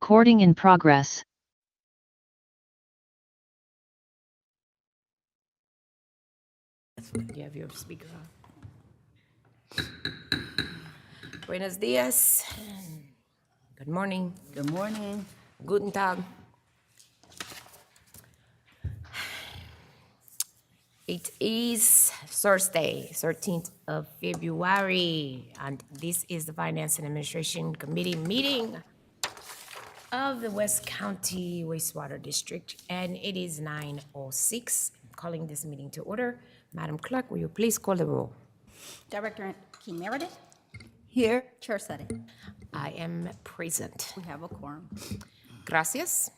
Recording in progress. You have your speaker on. Buenos dias. Good morning. Good morning. Guten Tag. It is Thursday, 13th of February, and this is the Finance and Administration Committee meeting of the West County Wastewater District, and it is 9:06. I'm calling this meeting to order. Madam Clerk, will you please call the roll? Director King Meredith, Here. Chair Sutton. I am present. We have a quorum. Gracias.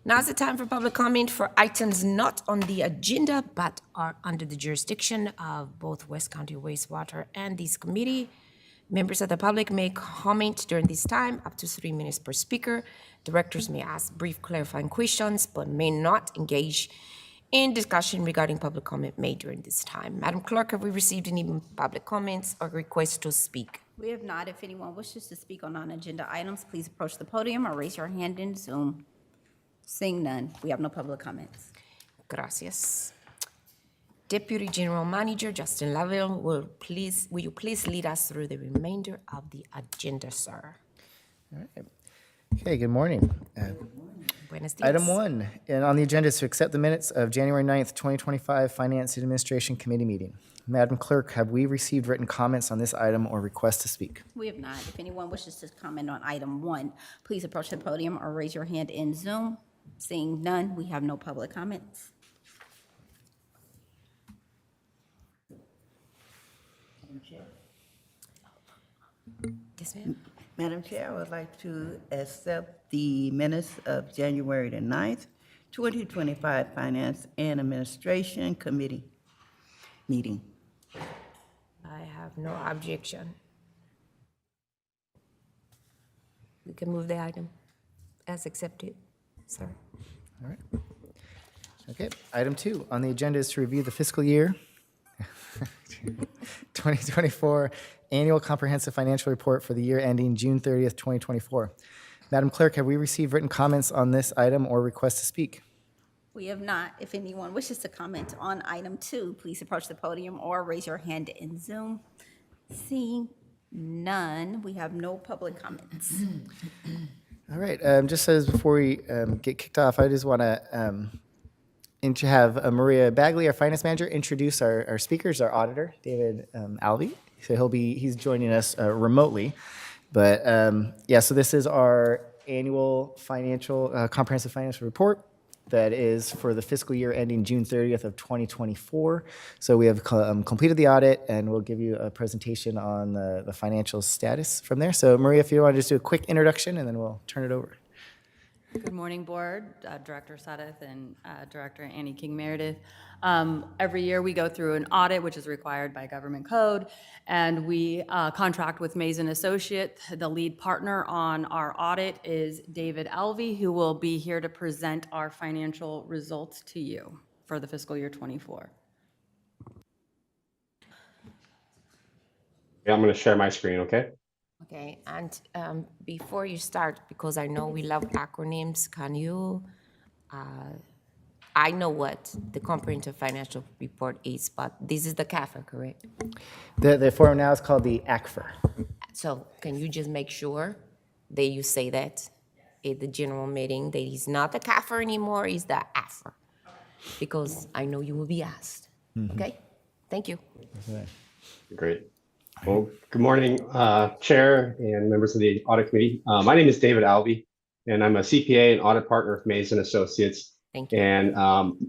Now's the time for public comment for items not on the agenda but are under the jurisdiction of both West County Wastewater and this committee. Members of the public may comment during this time up to 3 minutes per speaker. Directors may ask brief clarifying questions but may not engage in discussion regarding public comment made during this time. Madam Clerk, have we received any public comments or requests to speak? We have not. If anyone wishes to speak on non-agenda items, please approach the podium or raise your hand in Zoom. Seeing none, we have no public comments. Gracias. Deputy General Manager Justin Laville, will you please lead us through the remainder of the agenda, sir? All right. Okay, good morning. Buenos dias. Item 1 and on the agenda is to accept the minutes of January 9th, 2025 Finance and Administration Committee meeting. Madam Clerk, have we received written comments on this item or requests to speak? We have not. If anyone wishes to comment on item 1, please approach the podium or raise your hand in Zoom. Seeing none, we have no public comments. Yes, ma'am. Madam Chair, I would like to accept the minutes of January the 9th, 2025 Finance and Administration Committee meeting. I have no objection. We can move the item as accepted, sir. All right. Okay, item 2 on the agenda is to review the fiscal year 2024 annual comprehensive financial report for the year ending June 30th, 2024. Madam Clerk, have we received written comments on this item or requests to speak? We have not. If anyone wishes to comment on item 2, please approach the podium or raise your hand in Zoom. Seeing none, we have no public comments. All right, just as before we get kicked off, I just want to have Maria Bagley, our finance manager, introduce our speakers, our auditor, David Alvey. So he's joining us remotely. But yeah, so this is our annual comprehensive financial report that is for the fiscal year ending June 30th of 2024. So we have completed the audit, and we'll give you a presentation on the financial status from there. So Maria, if you want to just do a quick introduction, and then we'll turn it over. Good morning, Board, Director Sadeth and Director Annie King Meredith. Every year we go through an audit, which is required by government code, and we contract with Mays & Associates. The lead partner on our audit is David Alvey, who will be here to present our financial results to you for the fiscal year 24. Yeah, I'm going to share my screen, okay? Okay, and before you start, because I know we love acronyms, can you, I know what the comprehensive financial report is, but this is the CAFR, correct? The forum now is called the ACFR. So can you just make sure that you say that at the general meeting, that it's not the CAFR anymore, it's the AFR? Because I know you will be asked, okay? Thank you. Great. Well, good morning, Chair and members of the Audit Committee. My name is David Alvey, and I'm a CPA and audit partner of Mays & Associates. Thank you. And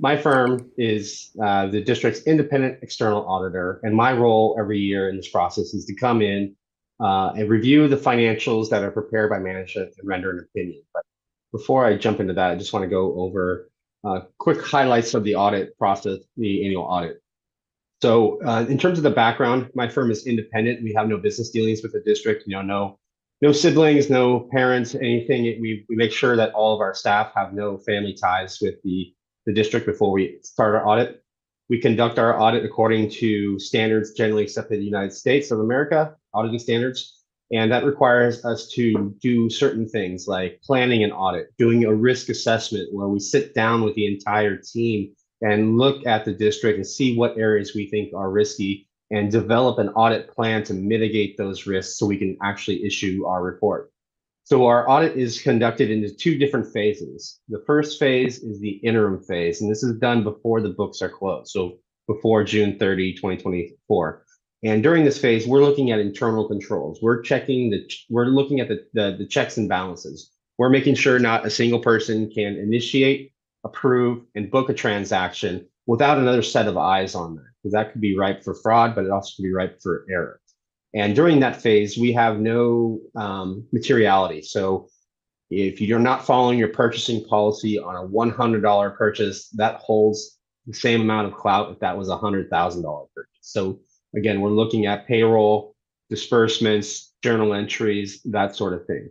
my firm is the district's independent external auditor, and my role every year in this process is to come in and review the financials that are prepared by management and render an opinion. But before I jump into that, I just want to go over quick highlights of the audit process, the annual audit. So in terms of the background, my firm is independent. We have no business dealings with the district, no siblings, no parents, anything. We make sure that all of our staff have no family ties with the district before we start our audit. We conduct our audit according to standards generally accepted in the United States of America, auditing standards. And that requires us to do certain things like planning an audit, doing a risk assessment where we sit down with the entire team and look at the district and see what areas we think are risky and develop an audit plan to mitigate those risks so we can actually issue our report. So our audit is conducted into two different phases. The first phase is the interim phase, and this is done before the books are closed, so before June 30, 2024. And during this phase, we're looking at internal controls. We're looking at the checks and balances. We're making sure not a single person can initiate, approve, and book a transaction without another set of eyes on that, because that could be ripe for fraud, but it also could be ripe for error. And during that phase, we have no materiality. So if you're not following your purchasing policy on a $100 purchase, that holds the same amount of clout if that was a $100,000 purchase. So again, we're looking at payroll, disbursements, journal entries, that sort of thing.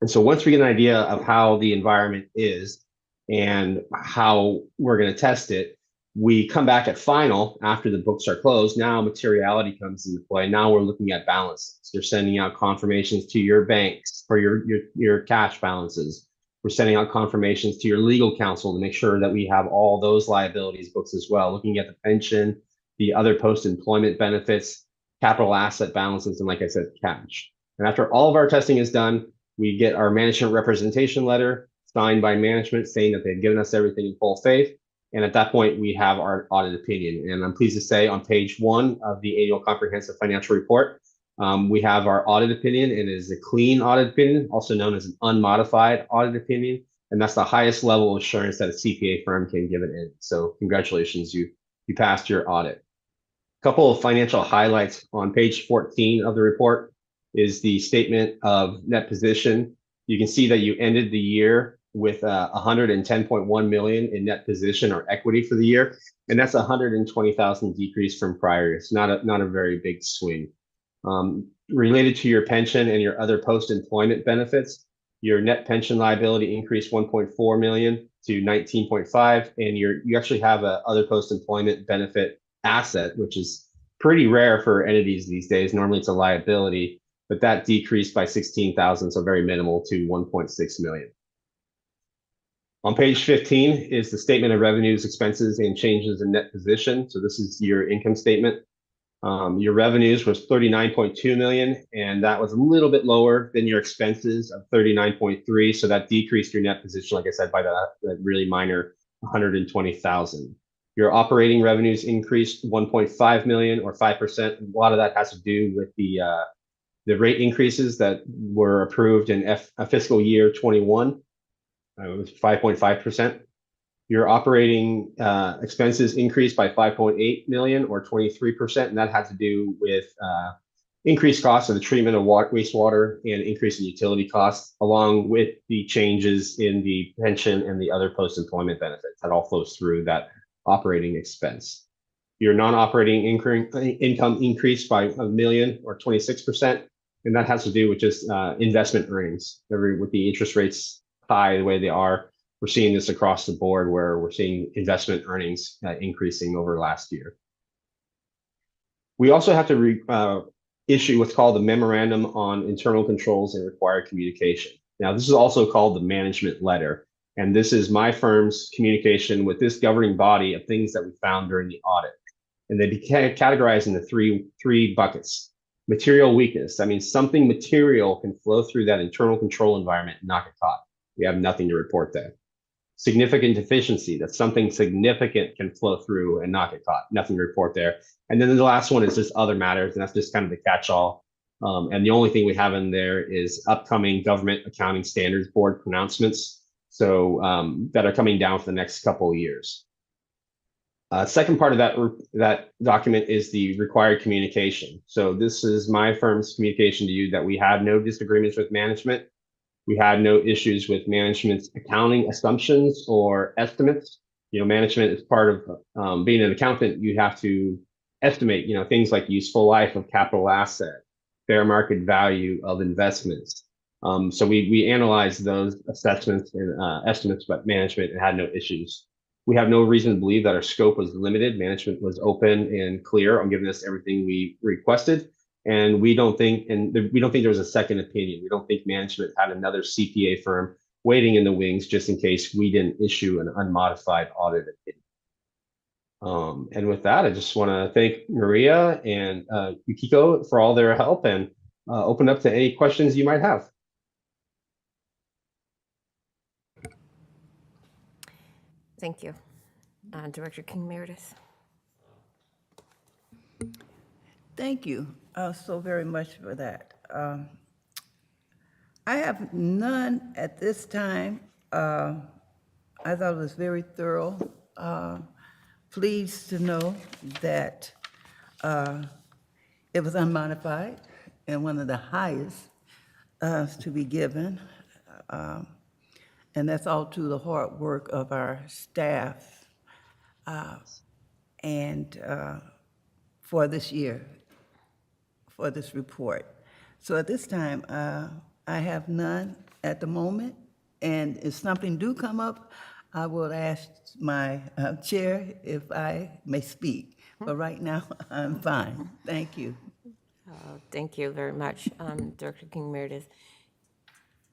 And so once we get an idea of how the environment is and how we're going to test it, we come back at final after the books are closed. Now materiality comes into play. Now we're looking at balances. They're sending out confirmations to your banks for your cash balances. We're sending out confirmations to your legal counsel to make sure that we have all those liabilities books as well, looking at the pension, the other post-employment benefits, capital asset balances, and like I said, cash. And after all of our testing is done, we get our management representation letter signed by management saying that they've given us everything in full faith. And at that point, we have our audit opinion. And I'm pleased to say on page 1 of the annual comprehensive financial report, we have our audit opinion, and it is a clean audit opinion, also known as an unmodified audit opinion. And that's the highest level of assurance that a CPA firm can give it in. So congratulations, you passed your audit. A couple of financial highlights on page 14 of the report is the statement of net position. You can see that you ended the year with 110.1 million in net position or equity for the year, and that's 120,000 decrease from prior years. Not a very big swing. Related to your pension and your other post-employment benefits, your net pension liability increased 1.4 million to 19.5, and you actually have a other post-employment benefit asset, which is pretty rare for entities these days. Normally it's a liability, but that decreased by 16,000, so very minimal, to 1.6 million. On page 15 is the statement of revenues, expenses, and changes in net position. So this is your income statement. Your revenues was 39.2 million, and that was a little bit lower than your expenses of 39.3. So that decreased your net position, like I said, by that really minor 120,000. Your operating revenues increased 1.5 million or 5%. A lot of that has to do with the rate increases that were approved in fiscal year 21. It was 5.5%. Your operating expenses increased by 5.8 million or 23%, and that had to do with increased costs of the treatment of wastewater and increase in utility costs, along with the changes in the pension and the other post-employment benefits. That all flows through that operating expense. Your non-operating income increased by $1 million or 26%, and that has to do with just investment earnings. With the interest rates high the way they are, we're seeing this across the board where we're seeing investment earnings increasing over last year. We also have to issue what's called the Memorandum on Internal Controls and Required Communication. Now, this is also called the management letter, and this is my firm's communication with this governing body of things that we found during the audit. And they became categorized into three buckets. Material weakness. That means something material can flow through that internal control environment and not get caught. We have nothing to report there. Significant deficiency. That something significant can flow through and not get caught. Nothing to report there. And then the last one is just other matters, and that's just kind of the catch-all. And the only thing we have in there is upcoming Government Accounting Standards Board pronouncements, so that are coming down for the next couple of years. Second part of that document is the required communication. So this is my firm's communication to you that we had no disagreements with management. We had no issues with management's accounting assumptions or estimates. You know, management is part of being an accountant. You have to estimate, things like useful life of capital asset, fair market value of investments. So we analyzed those assessments and estimates, but management had no issues. We have no reason to believe that our scope was limited. Management was open and clear on giving us everything we requested. And we don't think, we don't think there was a second opinion. We don't think management had another CPA firm waiting in the wings just in case we didn't issue an unmodified audit opinion. And with that, I just want to thank Maria and Yukiko for all their help and open up to any questions you might have. Thank you. Director King Meredith. Thank you so very much for that. I have none at this time. I thought it was very thorough. Pleased to know that it was unmodified and one of the highest to be given. And that's all to the hard work of our staff and for this year, for this report. So at this time, I have none at the moment. And if something do come up, I will ask my chair if I may speak. But right now, I'm fine. Thank you. Thank you very much, Director King Meredith.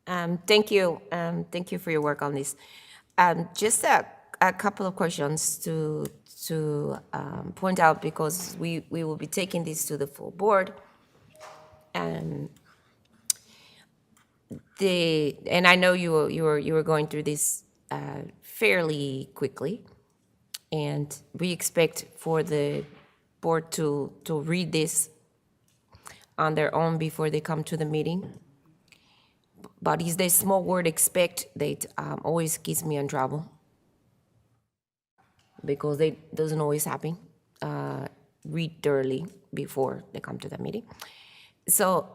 Thank you for your work on this. Just a couple of questions to point out because we will be taking this to the full board. And I know you were going through this fairly quickly, and we expect for the board to read this on their own before they come to the meeting. But is this small word expect that always gets me in trouble because it doesn't always happen. Read thoroughly before they come to the meeting. So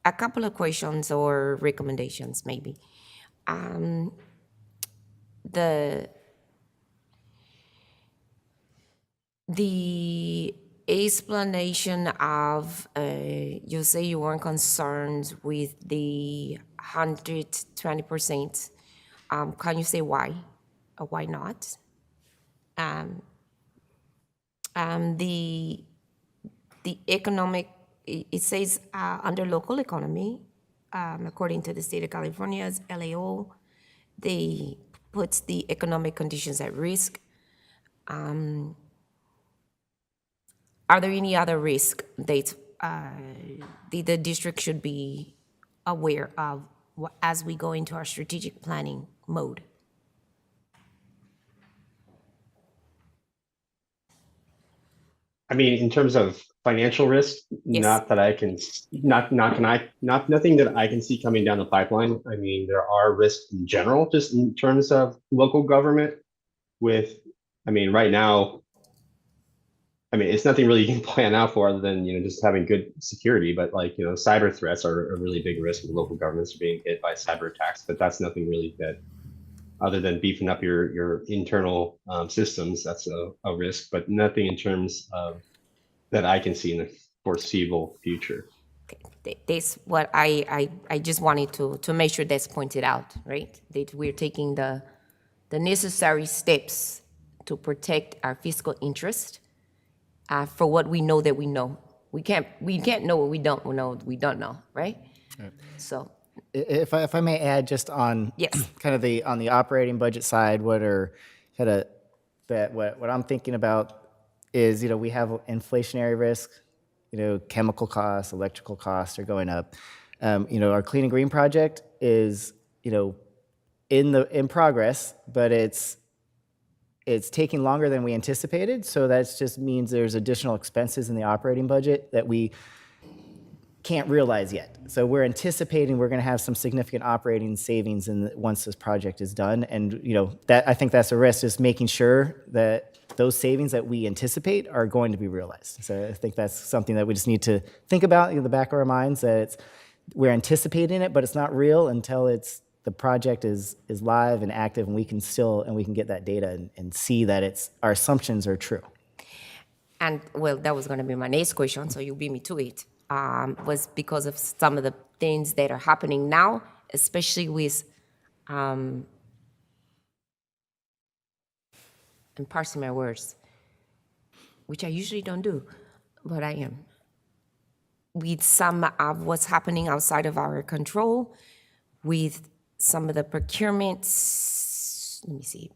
a couple of questions or recommendations maybe. The explanation of, you say you weren't concerned with the 120%. Can you say why or why not? The economic, it says under local economy, according to the state of California's LAO, they put the economic conditions at risk. Are there any other risk that the district should be aware of as we go into our strategic planning mode? I mean, in terms of financial risk, Yes. not that I can, nothing that I can see coming down the pipeline. I mean, there are risks in general, just in terms of local government with, I mean, right now, I mean, it's nothing really you can plan out for other than, just having good security, but like, cyber threats are a really big risk when local governments are being hit by cyber attacks, but that's nothing really that, other than beefing up your internal systems, that's a risk, but nothing in terms of that I can see in the foreseeable future. That's what I just wanted to make sure that's pointed out, right? That we're taking the necessary steps to protect our fiscal interest for what we know that we know. We can't know what we don't know, right? So, If I may add, just on Yes. kind of on the operating budget side, what I'm thinking about is, we have inflationary risk, chemical costs, electrical costs are going up. Our Clean and Green project is, in progress, but it's taking longer than we anticipated. So that just means there's additional expenses in the operating budget that we can't realize yet. So we're anticipating we're going to have some significant operating savings once this project is done. And that, I think that's a risk, is making sure that those savings that we anticipate are going to be realized. So I think that's something that we just need to think about in the back of our minds, that we're anticipating it, but it's not real until the project is live and active, and we can get that data and see that our assumptions are true. and well, that was going to be my next question, so you beat me to it. Was because of some of the things that are happening now, especially with, I'm parsing my words, which I usually don't do, but I am. with some of what's happening outside of our control, with some of the procurements, let me see,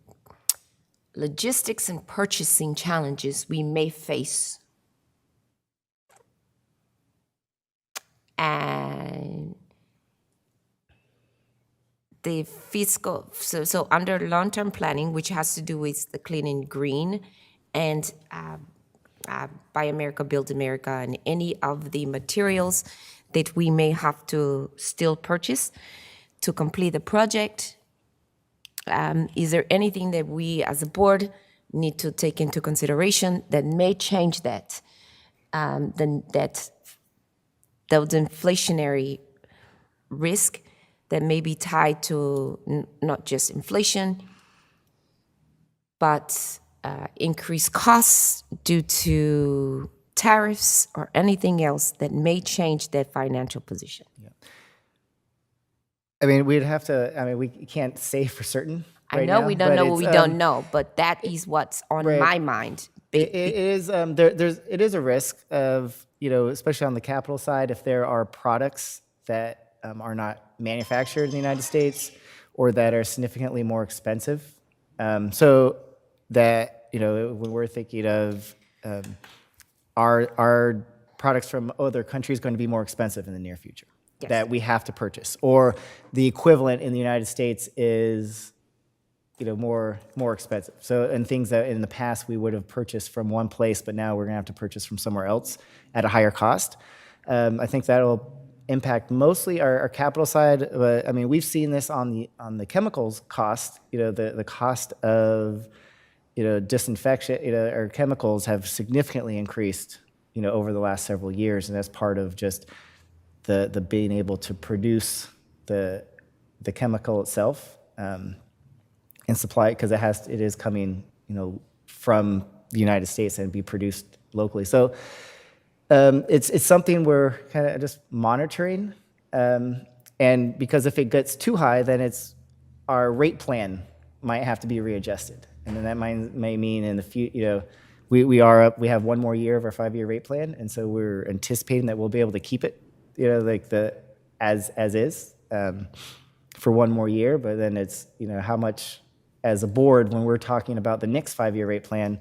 logistics and purchasing challenges we may face. And the fiscal, so under long-term planning, which has to do with the clean and green and Buy America, Build America, and any of the materials that we may have to still purchase to complete the project. Is there anything that we as a board need to take into consideration that may change that? Then that those inflationary risk that may be tied to not just inflation, but increased costs due to tariffs or anything else that may change their financial position. I mean, we'd have to, I mean, we can't say for certain I right know now, we don't but know what it's, we don't know, but that is what's on Right. my mind. It is it is a risk of, you know, especially on the capital side, if there are products that are not manufactured in the United States or that are significantly more expensive. So that, you know, when we're thinking of are products from other countries going to be more expensive in the near future Yes. that we have to purchase, or the equivalent in the United States is, you know, more expensive. So, and things that in the past we would have purchased from one place, but now we're gonna have to purchase from somewhere else at a higher cost. I think that'll impact mostly our capital side. But I mean, we've seen this on the chemicals cost. You know, the cost of, you know, disinfection, you know, or chemicals have significantly increased, you know, over the last several years, and that's part of just the being able to produce the chemical itself. And supply, because it is coming, you know, from the United States and be produced locally. So it's something we're kind of just monitoring, and because if it gets too high, then our rate plan might have to be readjusted, and then that may mean in the future, you know, we have one more year of our 5-year rate plan, and so we're anticipating that we'll be able to keep it, you know, like as is for one more year, but then it's, you know, how much. As a board, when we're talking about the next 5-year rate plan,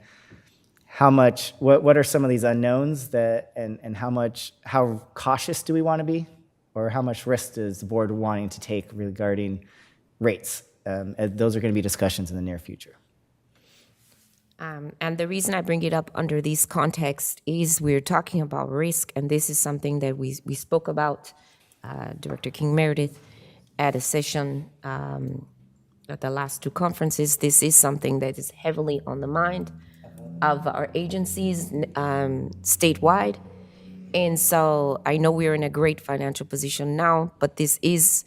what are some of these unknowns that, and how cautious do we want to be, or how much risk is the board wanting to take regarding rates? Those are going to be discussions in the near future. And the reason I bring it up under this context is we're talking about risk, and this is something that we spoke about, Director King Meredith, at a session at the last 2 conferences. This is something that is heavily on the mind of our agencies statewide. And so I know we're in a great financial position now, but this is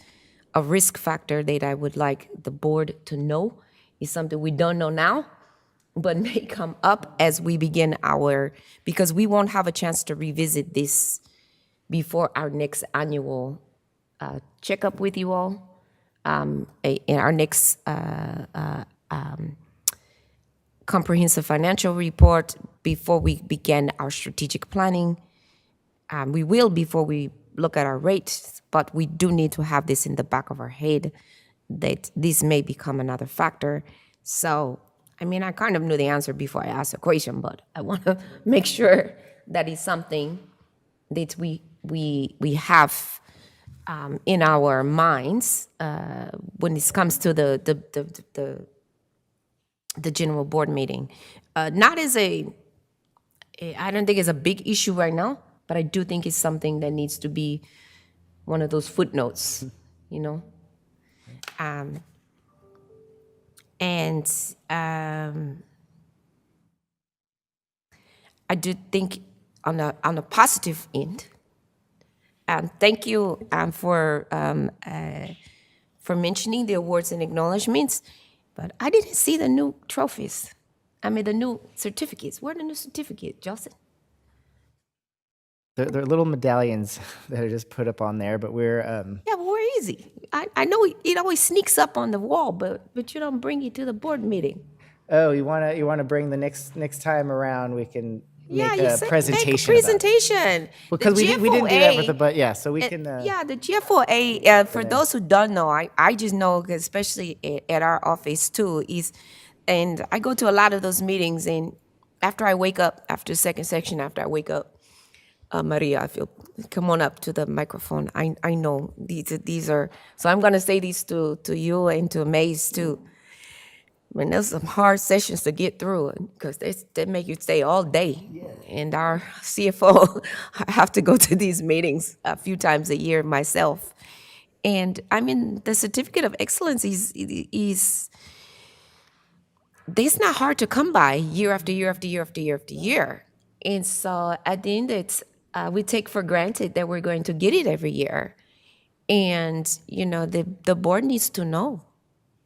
a risk factor that I would like the board to know. Is something we don't know now, but may come up as we begin because we won't have a chance to revisit this before our next annual checkup with you all. In our next comprehensive financial report before we begin our strategic planning. We will before we look at our rates, but we do need to have this in the back of our head that this may become another factor. So, I mean, I kind of knew the answer before I asked the question, but I want to make sure that is something that we have in our minds when it comes to the general board meeting. Not as I don't think it's a big issue right now, but I do think it's something that needs to be one of those footnotes, you know. I do think on a positive end. Thank you for mentioning the awards and acknowledgements, but I didn't see the new trophies. I mean, the new certificates. Where are the new certificates, Justin? They're little medallions that are just put up on there, but we're Yeah, but where is he? I know it always sneaks up on the wall, but you don't bring it to the board meeting. oh, you wanna bring the next time around, we can Yeah, make you a said presentation make a about it. presentation. Because The we didn't do that with GFOA the, but yeah, so we can, yeah, the GFOA, for those who don't know, I just know, 'cause especially at our office too, and I go to a lot of those meetings, and after I wake up, after second section, after I wake up, Maria, I feel, come on up to the microphone. I know these are, so I'm gonna say these to you and to Maze too. I mean, there's some hard sessions to get through because they make you stay all day. And our CFO, I have to go to these meetings a few times a year myself. And I mean, the certificate of excellence it's not hard to come by year after year after year after year after year. And so at the end, we take for granted that we're going to get it every year. And, the board needs to know,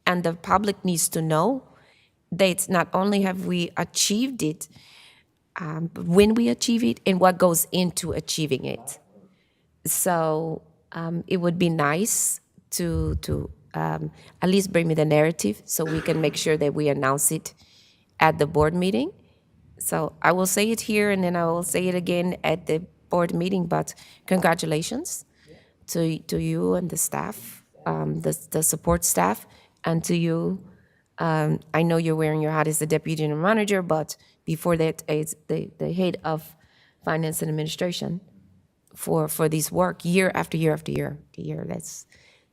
and the public needs to know that not only have we achieved it, but when we achieve it and what goes into achieving it. So it would be nice to at least bring me the narrative so we can make sure that we announce it at the board meeting. So I will say it here and then I will say it again at the board meeting, but congratulations to you and the staff, the support staff, and to you. I know you're wearing your hat as the deputy general manager, but before that, it's the head of finance and administration for this work year after year after year after year.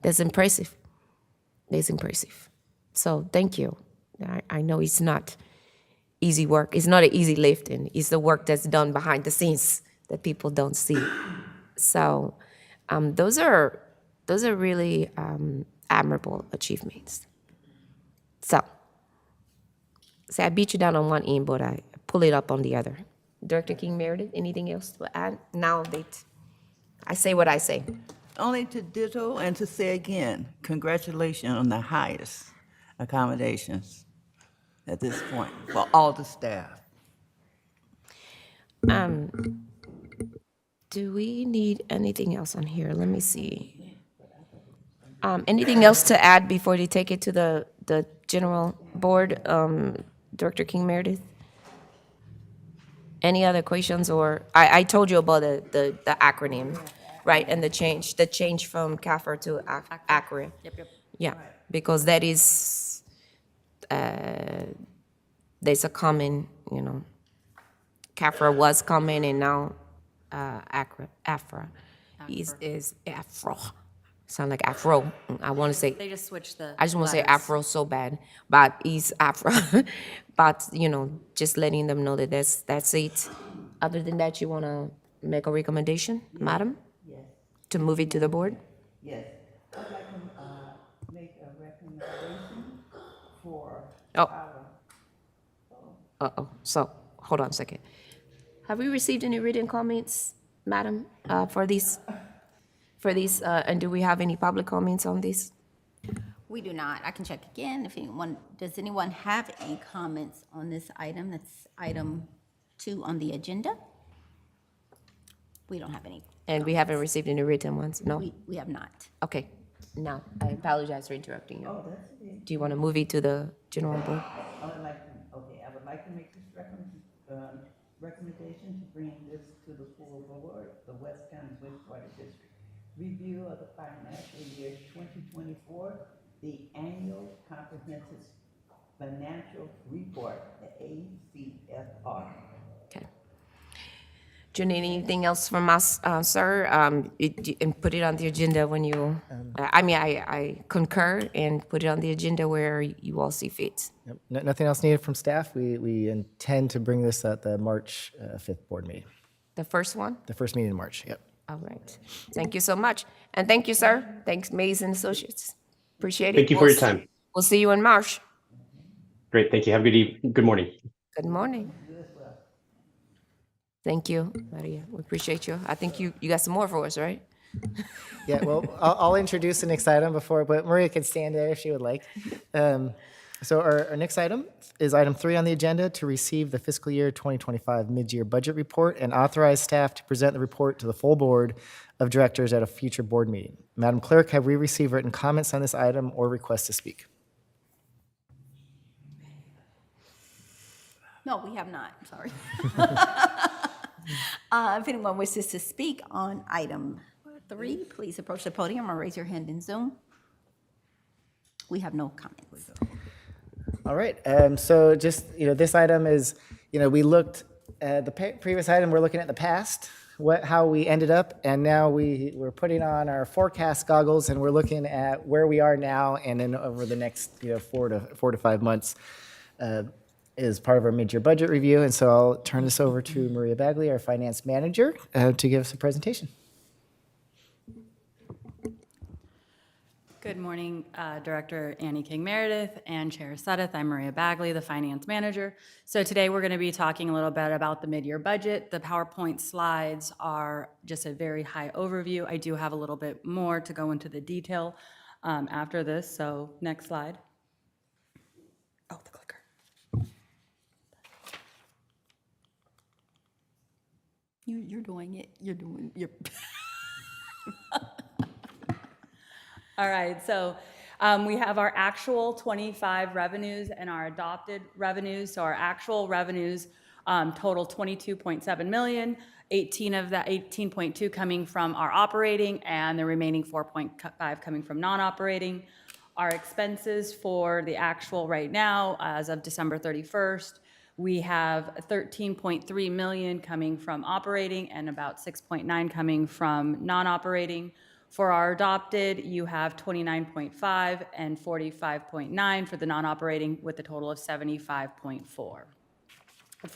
That's impressive. That's impressive. So thank you. I know it's not easy work. It's not an easy lift, and it's the work that's done behind the scenes that people don't see. So those are really admirable achievements. So I beat you down on one end, but I pull it up on the other. Director King Meredith, anything else to add? Now that I say what I say. Only to ditto and to say again, congratulations on the highest accommodations at this point for all the staff. Do we need anything else on here? Let me see. Anything else to add before they take it to the general board? Director King Meredith? Any other questions, or I told you about the acronym, right? And the change from CAFR to ACRA. Yep. Yeah, because that is, there's a common, CAFRA was common and now AFRA is Afro. Sound like Afro. I want to say, They just switched the I just want to say letters. Afro so bad, but it's Afro. But, just letting them know that that's it. Other than that, you want to make a recommendation, madam? Yes, To move it to the board? yes. I'd like to make a recommendation for Oh. our, So, hold on a second. Have we received any written comments, madam, for these? And do we have any public comments on this? We do not. I can check again if does anyone have any comments on this item? That's item 2 on the agenda. We don't have any. And we haven't received any written ones? No? We have not. Okay. Now, I apologize for interrupting you. oh, that's it. Do you want to move it to the general board? I would like to make this recommendation to bring this to the full board, the West County Wastewater District. Review of the financial year 2024, the annual comprehensive financial report, the ACFR. Okay. Do you need anything else from us, sir? And put it on the agenda when you, I concur and put it on the agenda where you all see fit. Yep. Nothing else needed from staff. We intend to bring this at the March 5th board meeting, The first one? the first meeting in March. Yep. All right. Thank you so much. And thank you, sir. Thanks, Mays and Associates. Appreciate it. Thank you for your time. We'll see you in March. Great. Thank you. Have a good morning. Good morning. Thank you, Maria. We appreciate you. I think you got some more for us, right? Yeah, well, I'll introduce the next item before, but Maria can stand there if she would like. So our next item is item 3 on the agenda, to receive the fiscal year 2025 mid-year budget report and authorize staff to present the report to the full board of directors at a future board meeting. Madam Clerk, have we received written comments on this item or requests to speak? No, we have not, sorry. If anyone wishes to speak on item 3, please approach the podium or raise your hand in Zoom. We have no comments. All right, so just, this item is, we looked at the previous item, we're looking at the past, how we ended up, and now we're putting on our forecast goggles, and we're looking at where we are now and then over the next, 4 to 5 months is part of our mid-year budget review. And so I'll turn this over to Maria Bagley, our finance manager, to give us a presentation. Good morning, Director Annie King Meredith and Chair Sudeth. I'm Maria Bagley, the finance manager. So today we're going to be talking a little bit about the mid-year budget. The PowerPoint slides are just a very high overview. I do have a little bit more to go into the detail after this. So next slide. Oh, the clicker. You're doing it. You're. All right, so we have our actual 25 revenues and our adopted revenues. So our actual revenues total 22.7 million, 18 of that 18.2 coming from our operating, and the remaining 4.5 coming from non-operating. Our expenses for the actual right now, as of December 31st, we have 13.3 million coming from operating and about 6.9 coming from non-operating. For our adopted, you have 29.5 and 45.9 for the non-operating, with a total of 75.4 for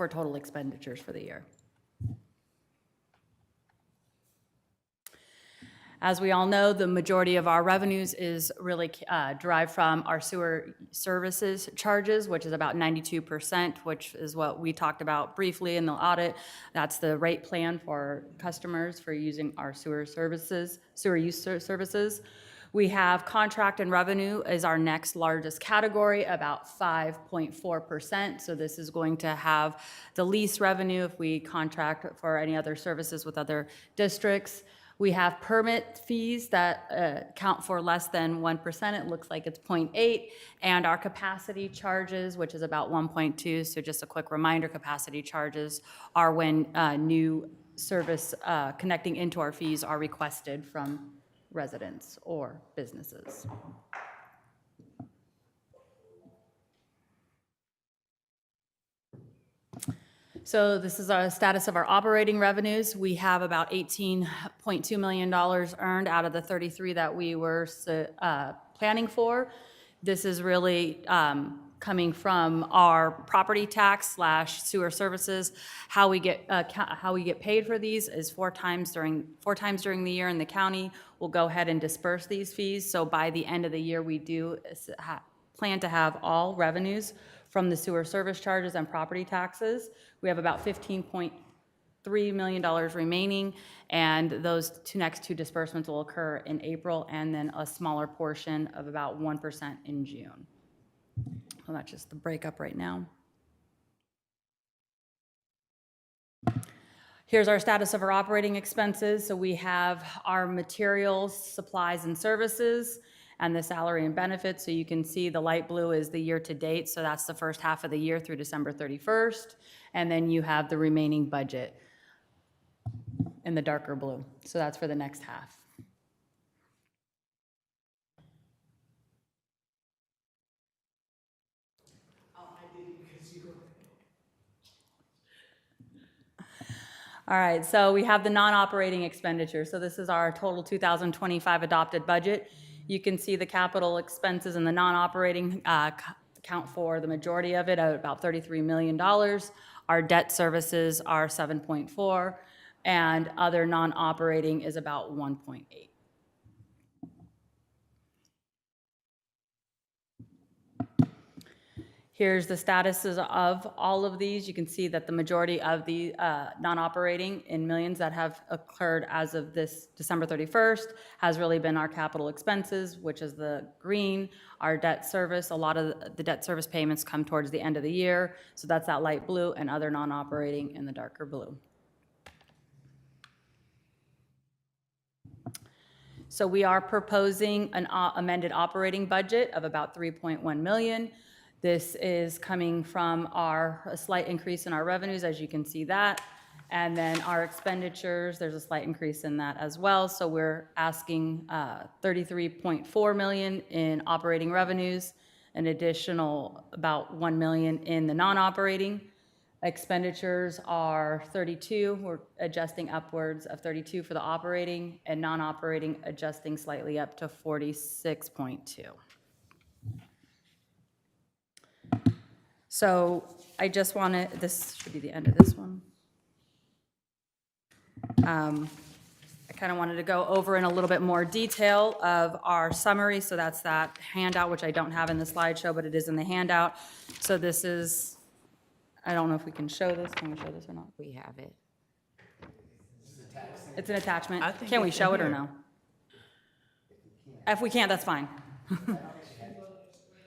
total expenditures for the year. As we all know, the majority of our revenues is really derived from our sewer services charges, which is about 92%, which is what we talked about briefly in the audit. That's the rate plan for customers for using our sewer use services. We have contract and revenue is our next largest category, about 5.4%. So this is going to have the least revenue if we contract for any other services with other districts. We have permit fees that count for less than 1%. It looks like it's 0.8. And our capacity charges, which is about 1.2. So just a quick reminder, capacity charges are when new service connecting into our fees are requested from residents or businesses. So this is our status of our operating revenues. We have about $18.2 million earned out of the 33 that we were planning for. This is really coming from our property tax / sewer services. How we get paid for these is four times during the year in the county. We'll go ahead and disperse these fees. So by the end of the year, we do plan to have all revenues from the sewer service charges and property taxes. We have about $15.3 million remaining, and those next two disbursements will occur in April, and then a smaller portion of about 1% in June. So that's just the breakup right now. Here's our status of our operating expenses. So we have our materials, supplies, and services, and the salary and benefits. So you can see the light blue is the year to date. So that's the first half of the year through December 31st. And then you have the remaining budget in the darker blue. So that's for the next half. All right, so we have the non-operating expenditure. So this is our total 2025 adopted budget. You can see the capital expenses and the non-operating account for the majority of it at about $33 million. Our debt services are 7.4, and other non-operating is about 1.8. Here's the statuses of all of these. You can see that the majority of the non-operating in millions that have occurred as of this December 31st has really been our capital expenses, which is the green, our debt service. A lot of the debt service payments come towards the end of the year. So that's that light blue, and other non-operating in the darker blue. So we are proposing an amended operating budget of about 3.1 million. This is coming from a slight increase in our revenues, as you can see that. And then our expenditures, there's a slight increase in that as well. So we're asking 33.4 million in operating revenues, an additional about 1 million in the non-operating. Expenditures are 32, we're adjusting upwards of 32 for the operating, and non-operating adjusting slightly up to 46.2. So I just wanted, this should be the end of this one. I kind of wanted to go over in a little bit more detail of our summary. So that's that handout, which I don't have in the slideshow, but it is in the handout. So this is, I don't know if we can show this. Can we show this or not? We have it. It's an attachment. I think Can we it's show in it or here. no? If we can't, that's fine.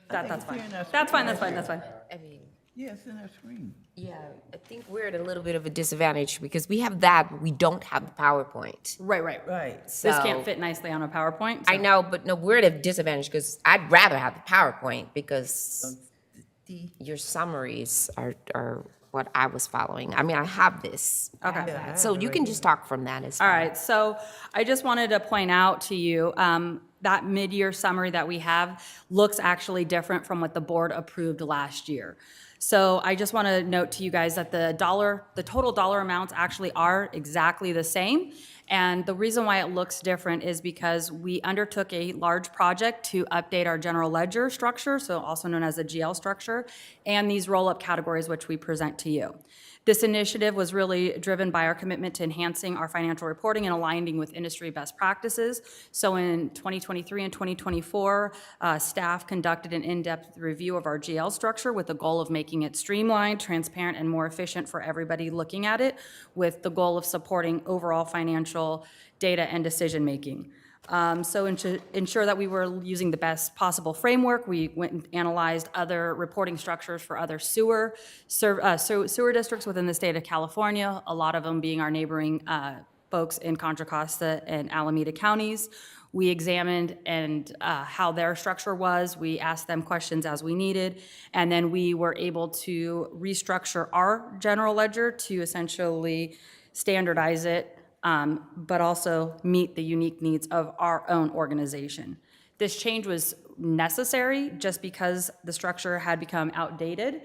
That's fine. here in our That's fine, screen that's right fine, that's fine. I mean, Yeah, it's in our screen. yeah, I think we're at a little bit of a disadvantage because we have that, but we don't have the PowerPoint. Right. Right. This So- can't fit nicely on a PowerPoint. I know, but no, we're at a disadvantage because I'd rather have the PowerPoint because your summaries are what I was following. I mean, I have this. I have Okay. that. So you can just talk from that as All well. right, so I just wanted to point out to you, that mid-year summary that we have looks actually different from what the board approved last year. So I just want to note to you guys that the total dollar amounts actually are exactly the same. And the reason why it looks different is because we undertook a large project to update our general ledger structure, so also known as the GL structure, and these roll-up categories which we present to you. This initiative was really driven by our commitment to enhancing our financial reporting and aligning with industry best practices. So in 2023 and 2024, staff conducted an in-depth review of our GL structure with the goal of making it streamlined, transparent, and more efficient for everybody looking at it, with the goal of supporting overall financial data and decision-making. So to ensure that we were using the best possible framework, we went and analyzed other reporting structures for other sewer districts within the state of California, a lot of them being our neighboring folks in Contra Costa and Alameda counties. We examined how their structure was. We asked them questions as we needed, and then we were able to restructure our general ledger to essentially standardize it, but also meet the unique needs of our own organization. This change was necessary just because the structure had become outdated.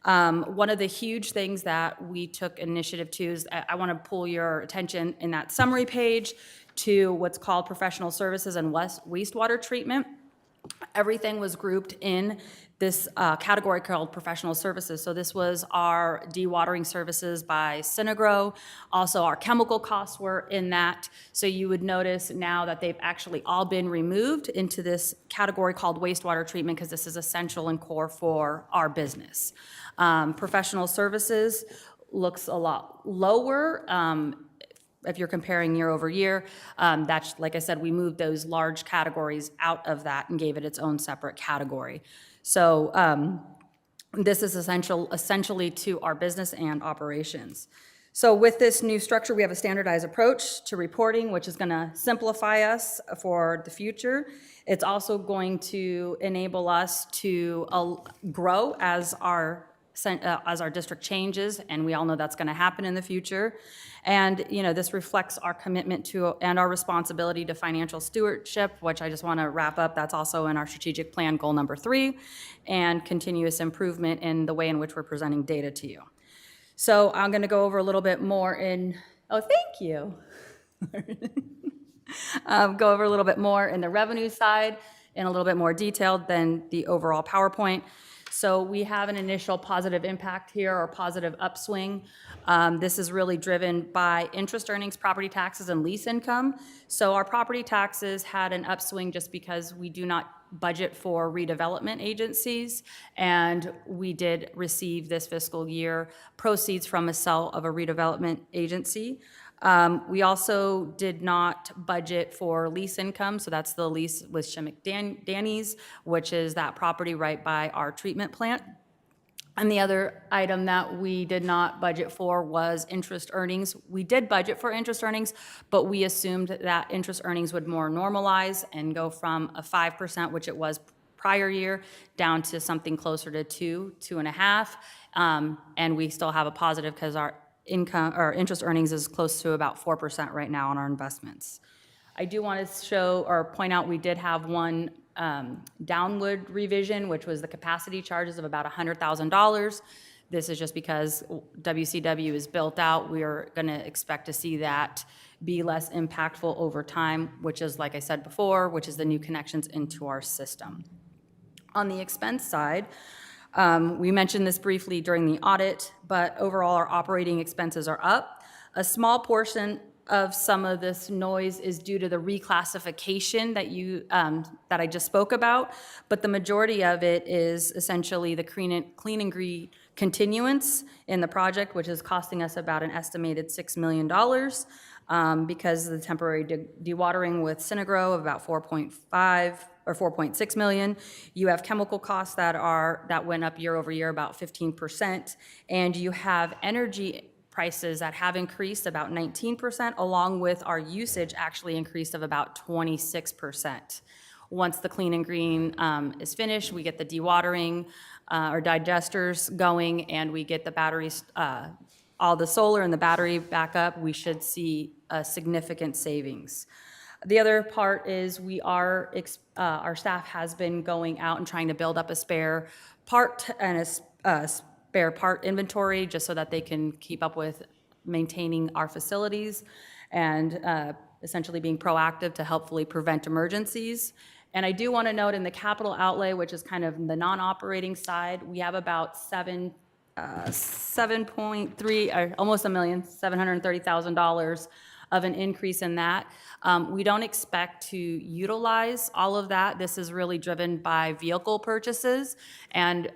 One of the huge things that we took initiative to is I want to pull your attention in that summary page to what's called professional services and wastewater treatment. Everything was grouped in this category called professional services. So this was our dewatering services by Synagro. Also, our chemical costs were in that. So you would notice now that they've actually all been removed into this category called wastewater treatment because this is essential and core for our business. Professional services looks a lot lower. If you're comparing year over year, that's, like I said, we moved those large categories out of that and gave it its own separate category. So this is essentially to our business and operations. So with this new structure, we have a standardized approach to reporting, which is going to simplify us for the future. It's also going to enable us to grow as our district changes, and we all know that's going to happen in the future. And, you know, this reflects our commitment to and our responsibility to financial stewardship, which I just want to wrap up. That's also in our strategic plan, goal number 3, and continuous improvement in the way in which we're presenting data to you. So I'm going to go over a little bit more thank you. Go over a little bit more in the revenue side in a little bit more detail than the overall PowerPoint. So we have an initial positive impact here, or positive upswing. This is really driven by interest earnings, property taxes, and lease income. So our property taxes had an upswing just because we do not budget for redevelopment agencies, and we did receive this fiscal year proceeds from a sale of a redevelopment agency. We also did not budget for lease income, so that's the lease with Shimmick Danny's, which is that property right by our treatment plant. And the other item that we did not budget for was interest earnings. We did budget for interest earnings, but we assumed that interest earnings would more normalize and go from a 5%, which it was prior year, down to something closer to 2.5. And we still have a positive because our income, or interest earnings is close to about 4% right now on our investments. I do want to show or point out we did have one downward revision, which was the capacity charges of about $100,000. This is just because WCW is built out. We are going to expect to see that be less impactful over time, which is, like I said before, which is the new connections into our system. On the expense side, we mentioned this briefly during the audit, but overall our operating expenses are up. A small portion of some of this noise is due to the reclassification that I just spoke about, but the majority of it is essentially the clean and green continuance in the project, which is costing us about an estimated $6 million because of the temporary dewatering with Synagro of about 4.5 or 4.6 million. You have chemical costs that went up year over year about 15%, and you have energy prices that have increased about 19%, along with our usage actually increased of about 26%. Once the clean and green is finished, we get the dewatering or digesters going, and we get the batteries, all the solar and the battery back up, we should see significant savings. The other part is our staff has been going out and trying to build up a spare part and a spare part inventory just so that they can keep up with maintaining our facilities and essentially being proactive to helpfully prevent emergencies. And I do want to note in the capital outlay, which is kind of the non-operating side, we have about 7.3 or almost $1,730,000 of an increase in that. We don't expect to utilize all of that. This is really driven by vehicle purchases, and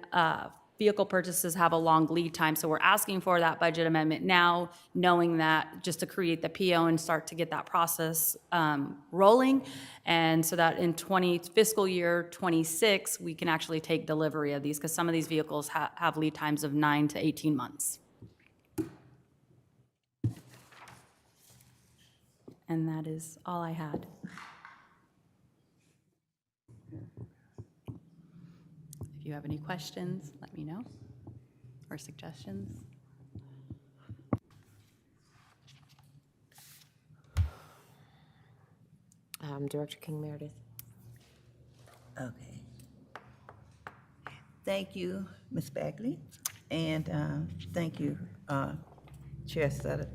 vehicle purchases have a long lead time, so we're asking for that budget amendment now, knowing that just to create the PO and start to get that process rolling, and so that in fiscal year 26, we can actually take delivery of these, because some of these vehicles have lead times of 9 to 18 months. And that is all I had. If you have any questions, let me know, or suggestions. Director King Meredith. Okay. Thank you, Ms. Bagley, and thank you, Chair Sutter.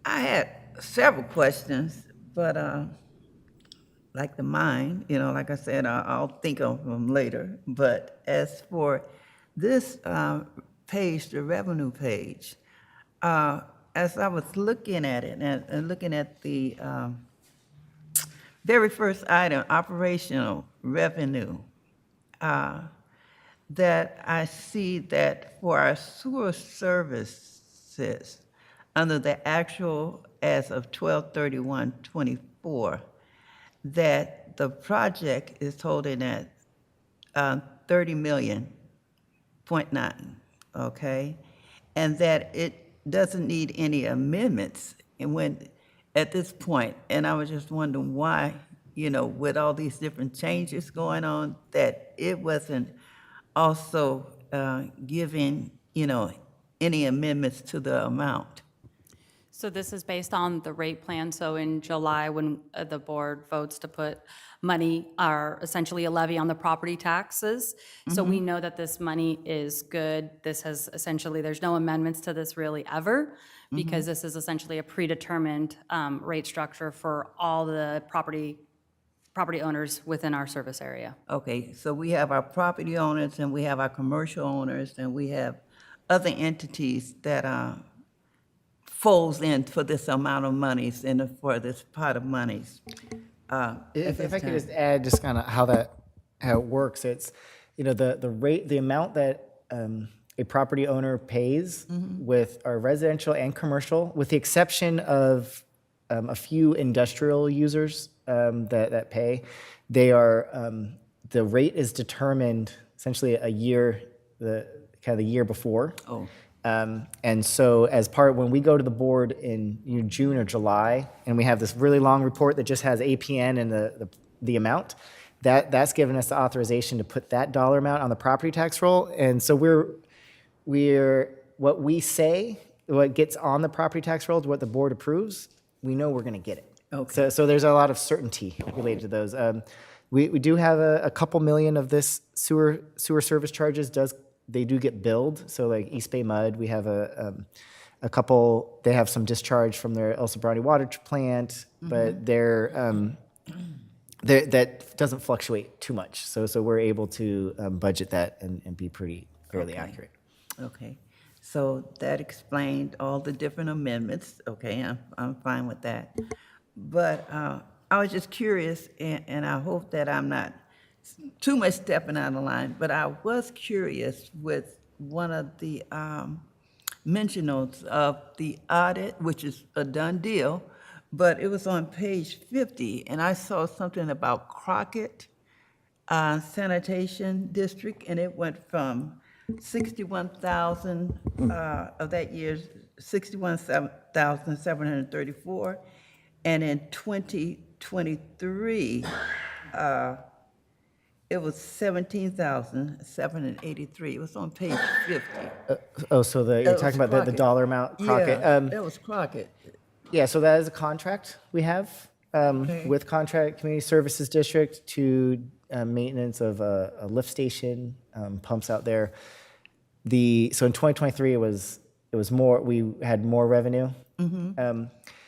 I had several questions, but like the mine, like I said, I'll think of them later. But as for this page, the revenue page, as I was looking at it and looking at the very first item, operational revenue, that I see that for our sewer services, under the actual as of 12/31/24, that the project is holding at 30 million, 0.9, okay? And that it doesn't need any amendments at this point. And I was just wondering why, with all these different changes going on, that it wasn't also giving, any amendments to the amount. So this is based on the rate plan. So in July, when the board votes to put money, are essentially a levy on the property taxes. So we know that this money is good. This has essentially, there's no amendments to this really ever, because this is essentially a predetermined rate structure for all the property owners within our service area. Okay, so we have our property owners, and we have our commercial owners, and we have other entities that folds in for this amount of monies and for this pot of monies. If I could just add just kind of how it works, it's, the rate, the amount that a property owner pays with our residential and commercial, with the exception of a few industrial users that pay, they are, the rate is determined essentially a year, the year before. Oh. And so when we go to the board in June or July, and we have this really long report that just has APN and the amount, that's given us the authorization to put that dollar amount on the property tax roll. And so we're what we say, what gets on the property tax roll, what the board approves, we know we're going to get it. Okay. So there's a lot of certainty related to those. We do have a couple million of this sewer service charges. They do get billed. So like East Bay Mud, we have a couple. They have some discharge from their El Sobrante water plant, but that doesn't fluctuate too much. So we're able to budget that and be fairly accurate. Okay, so that explained all the different amendments. Okay, I'm fine with that. But I was just curious, and I hope that I'm not too much stepping out of line, but I was curious with one of the mention notes of the audit, which is a done deal, but it was on page 50, and I saw something about Crockett Sanitation District, and it went from 61,000 of that year's 61,734, and in 2023, it was 17,783. It was on page 50. So you're That was talking about the Crockett. dollar amount, Crockett. Yeah, that was Crockett. Yeah, so that is a contract we have Okay. with Contract Community Services District to maintenance of a lift station, pumps out there. So in 2023, it was more. We had more revenue.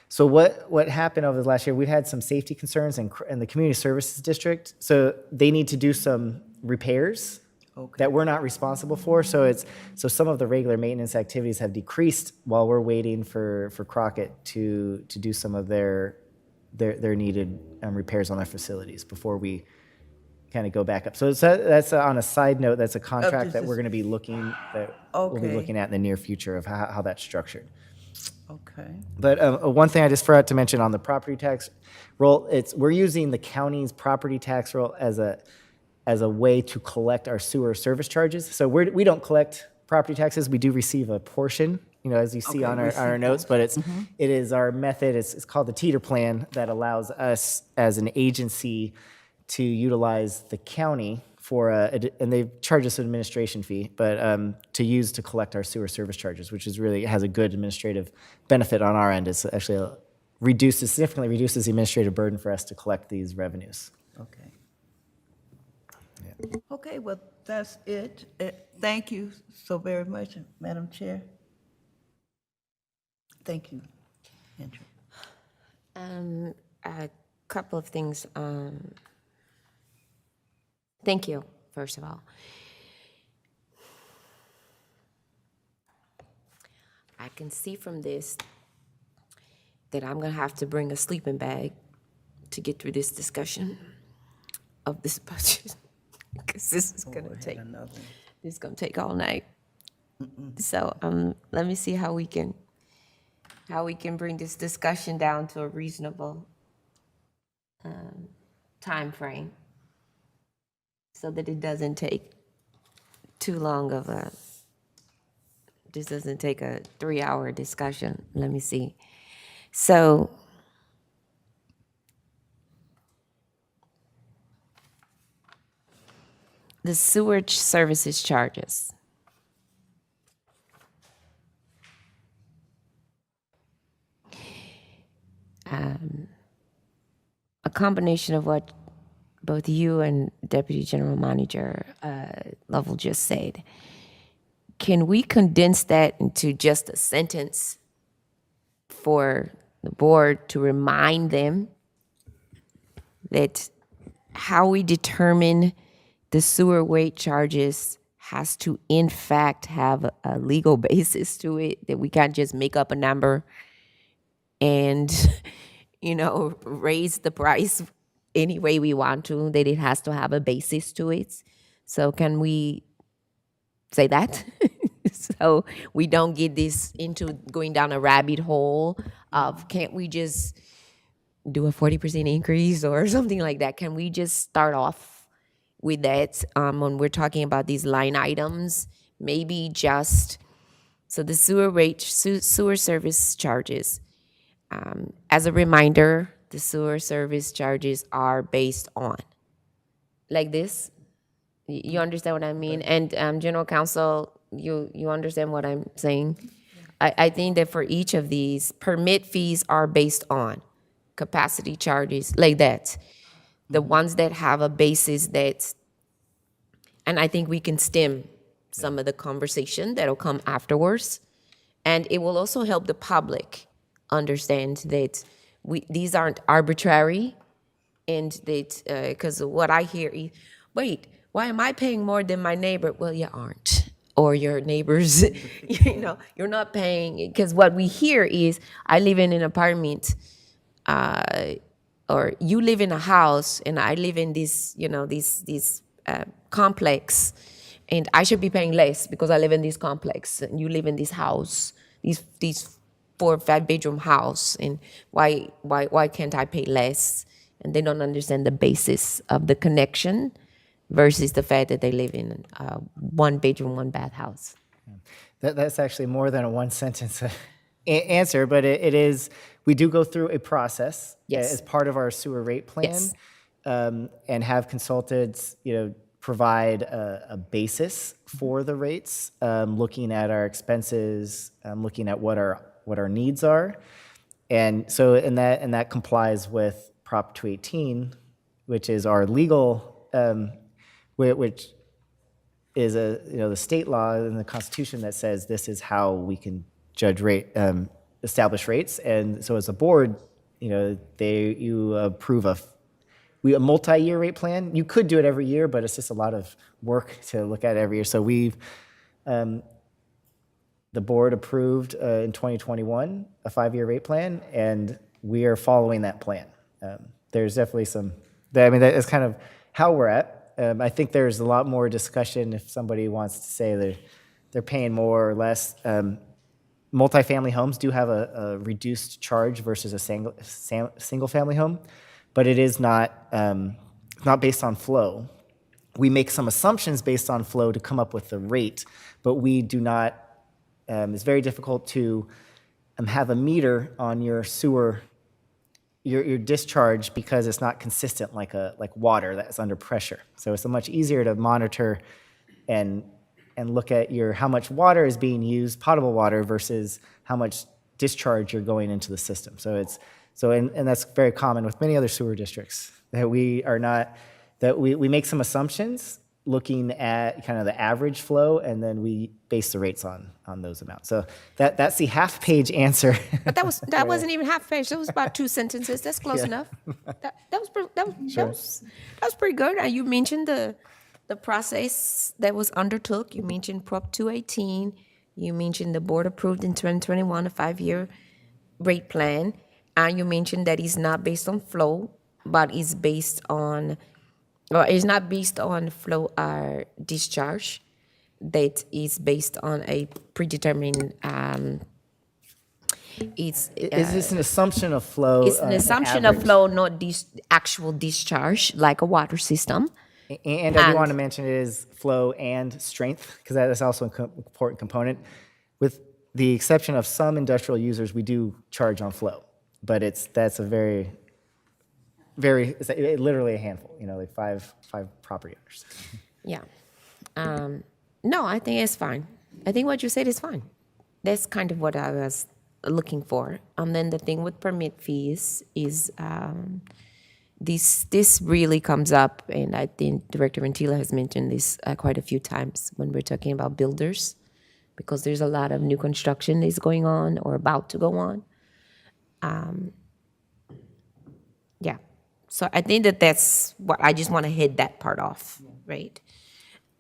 So what happened over the last year? We've had some safety concerns in the Community Services District. So they need to do some repairs that we're not responsible for. So some of the regular maintenance activities have decreased while we're waiting for Crockett to do some of their needed repairs on their facilities before we kind of go back up. So that's on a side note. That's a contract that we're going to be looking we'll be Okay. looking at in the near future of how that's structured. Okay. But one thing I just forgot to mention on the property tax roll, we're using the county's property tax roll as a way to collect our sewer service charges. So we don't collect property taxes. We do receive a portion, as you see on our notes, but it is our method. It's called the teeter plan that allows us as an agency to utilize the county and they charge us an administration fee, but to collect our sewer service charges, which has a good administrative benefit on our end. It's actually significantly reduces the administrative burden for us to collect these revenues. Okay. Okay, well, that's it. Thank you so very much, Madam Chair. Thank you, Andrew. A couple of things. Thank you, first of all. I can see from this that I'm going to have to bring a sleeping bag to get through this discussion of this budget, because this is going to take all night. So let me see how we can bring this discussion down to a reasonable time frame, so that it doesn't take too long of this doesn't take a 3-hour discussion. Let me see. So the sewage services charges. A combination of what both you and Deputy General Manager Lovell just said. Can we condense that into just a sentence for the board to remind them that how we determine the sewer rate charges has to, in fact, have a legal basis to it, that we can't just make up a number and, raise the price any way we want to, that it has to have a basis to it. So can we say that? So we don't get this into going down a rabbit hole of, can't we just do a 40% increase or something like that? Can we just start off with that when we're talking about these line items? Maybe just, so the sewer service charges. As a reminder, the sewer service charges are based on like this. You understand what I mean? And General Counsel, you understand what I'm saying? I think that for each of these, permit fees are based on capacity charges, like that. The ones that have a basis that, and I think we can stem some of the conversation that'll come afterwards. And it will also help the public understand that these aren't arbitrary, and that, because what I hear is, wait, why am I paying more than my neighbor? Well, you aren't. Or your neighbors, you're not paying, because what we hear is, I live in an apartment, or you live in a house, and I live in this, this complex, and I should be paying less because I live in this complex, and you live in this house, these 4 or 5 bedroom house, and why can't I pay less? And they don't understand the basis of the connection versus the fact that they live in a 1 bedroom, 1 bath house. That's actually more than a one sentence answer, but it is, we do go through a process Yes. as part of our sewer rate plan. Yes. And have consultants, provide a basis for the rates, looking at our expenses, looking at what our needs are. And so, and that complies with Prop 218, which is our legal, which is the state law and the Constitution that says this is how we can establish rates. And so as a board, you approve a multi-year rate plan. You could do it every year, but it's just a lot of work to look at every year. So the board approved in 2021 a 5-year rate plan, and we are following that plan. There's definitely that is kind of how we're at. I think there's a lot more discussion if somebody wants to say they're paying more or less. Multifamily homes do have a reduced charge versus a single family home, but it is not based on flow. We make some assumptions based on flow to come up with the rate, but we do not. It's very difficult to have a meter on your sewer, your discharge, because it's not consistent like water that's under pressure. So it's much easier to monitor and look at how much water is being used, potable water, versus how much discharge you're going into the system. So that's very common with many other sewer districts, that we make some assumptions looking at kind of the average flow, and then we base the rates on those amounts. So that's the half-page answer. But that wasn't even half page. That was about 2 sentences. That's close enough. That was pretty good. And you mentioned the process that was undertook. You mentioned Prop 218. You mentioned the board approved in 2021 a 5-year rate plan, and you mentioned that it's not based on flow, but it's based on, or it's not based on flow or discharge. That is based on a predetermined. Is this an assumption of flow? It's an assumption of flow, not actual discharge, like a water system. And I do want to mention it is flow and strength, because that is also an important component. With the exception of some industrial users, we do charge on flow, but that's a very, it's literally a handful. Like five property owners. Yeah. No, I think it's fine. I think what you said is fine. That's kind of what I was looking for. And then the thing with permit fees is this really comes up, and I think Director Ventila has mentioned this quite a few times when we're talking about builders, because there's a lot of new construction that's going on or about to go on. Yeah. So I think that's what I just want to hit that part off, right?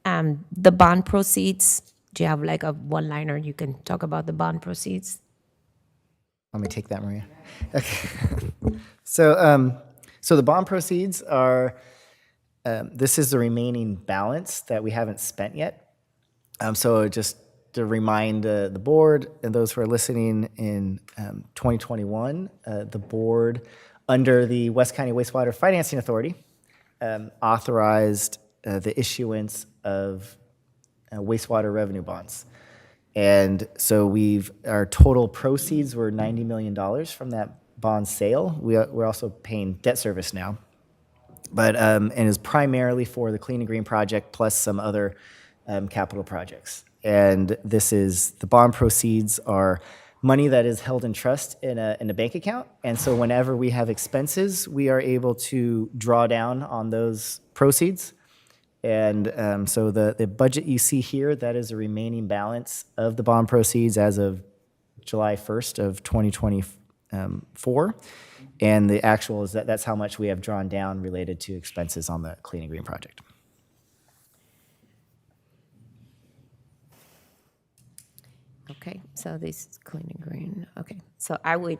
The bond proceeds, do you have like a one-liner you can talk about the bond proceeds? Let me take that, Maria. Okay. So the bond proceeds are, this is the remaining balance that we haven't spent yet. So just to remind the board and those who are listening, in 2021, the board, under the West County Wastewater Financing Authority, authorized the issuance of wastewater revenue bonds. And so our total proceeds were $90 million from that bond sale. We're also paying debt service now. but and is primarily for the Clean and Green project plus some other capital projects. And this is, the bond proceeds are money that is held in trust in a bank account. And so whenever we have expenses, we are able to draw down on those proceeds. And so the budget you see here, that is the remaining balance of the bond proceeds as of July 1st of 2024. And the actual is that's how much we have drawn down related to expenses on the Clean and Green project. Okay, so this is Clean and Green. Okay, so I would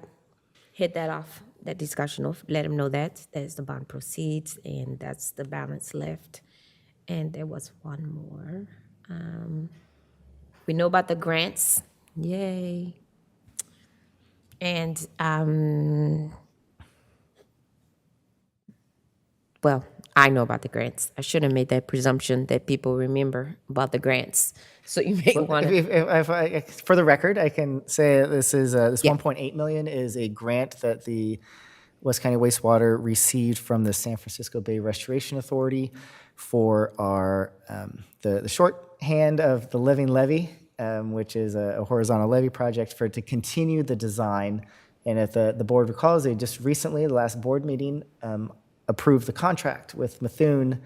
hit that off, that discussion off, let them know that there's the bond proceeds and that's the balance left. And there was one more. We know about the grants. Yay. And, well, I know about the grants. I should have made that presumption that people remember about the grants. So you may want to. If I, for the record, I can say this is this Yeah. 1.8 million is a grant that the West County Wastewater received from the San Francisco Bay Restoration Authority for our the shorthand of the Living Levee, which is a horizontal levee project for to continue the design. And if the board recalls, they just recently, the last board meeting, approved the contract with Methuen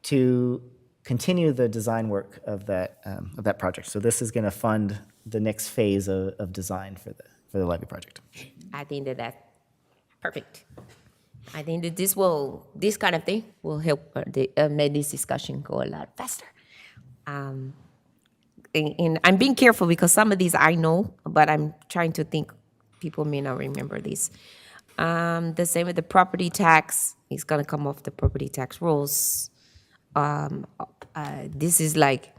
to continue the design work of that project. So this is going to fund the next phase of design for the levee project. I think that's perfect. I think that this kind of thing will help make this discussion go a lot faster. And I'm being careful because some of these I know, but I'm trying to think people may not remember these. The same with the property tax. It's gonna come off the property tax rules. This is like,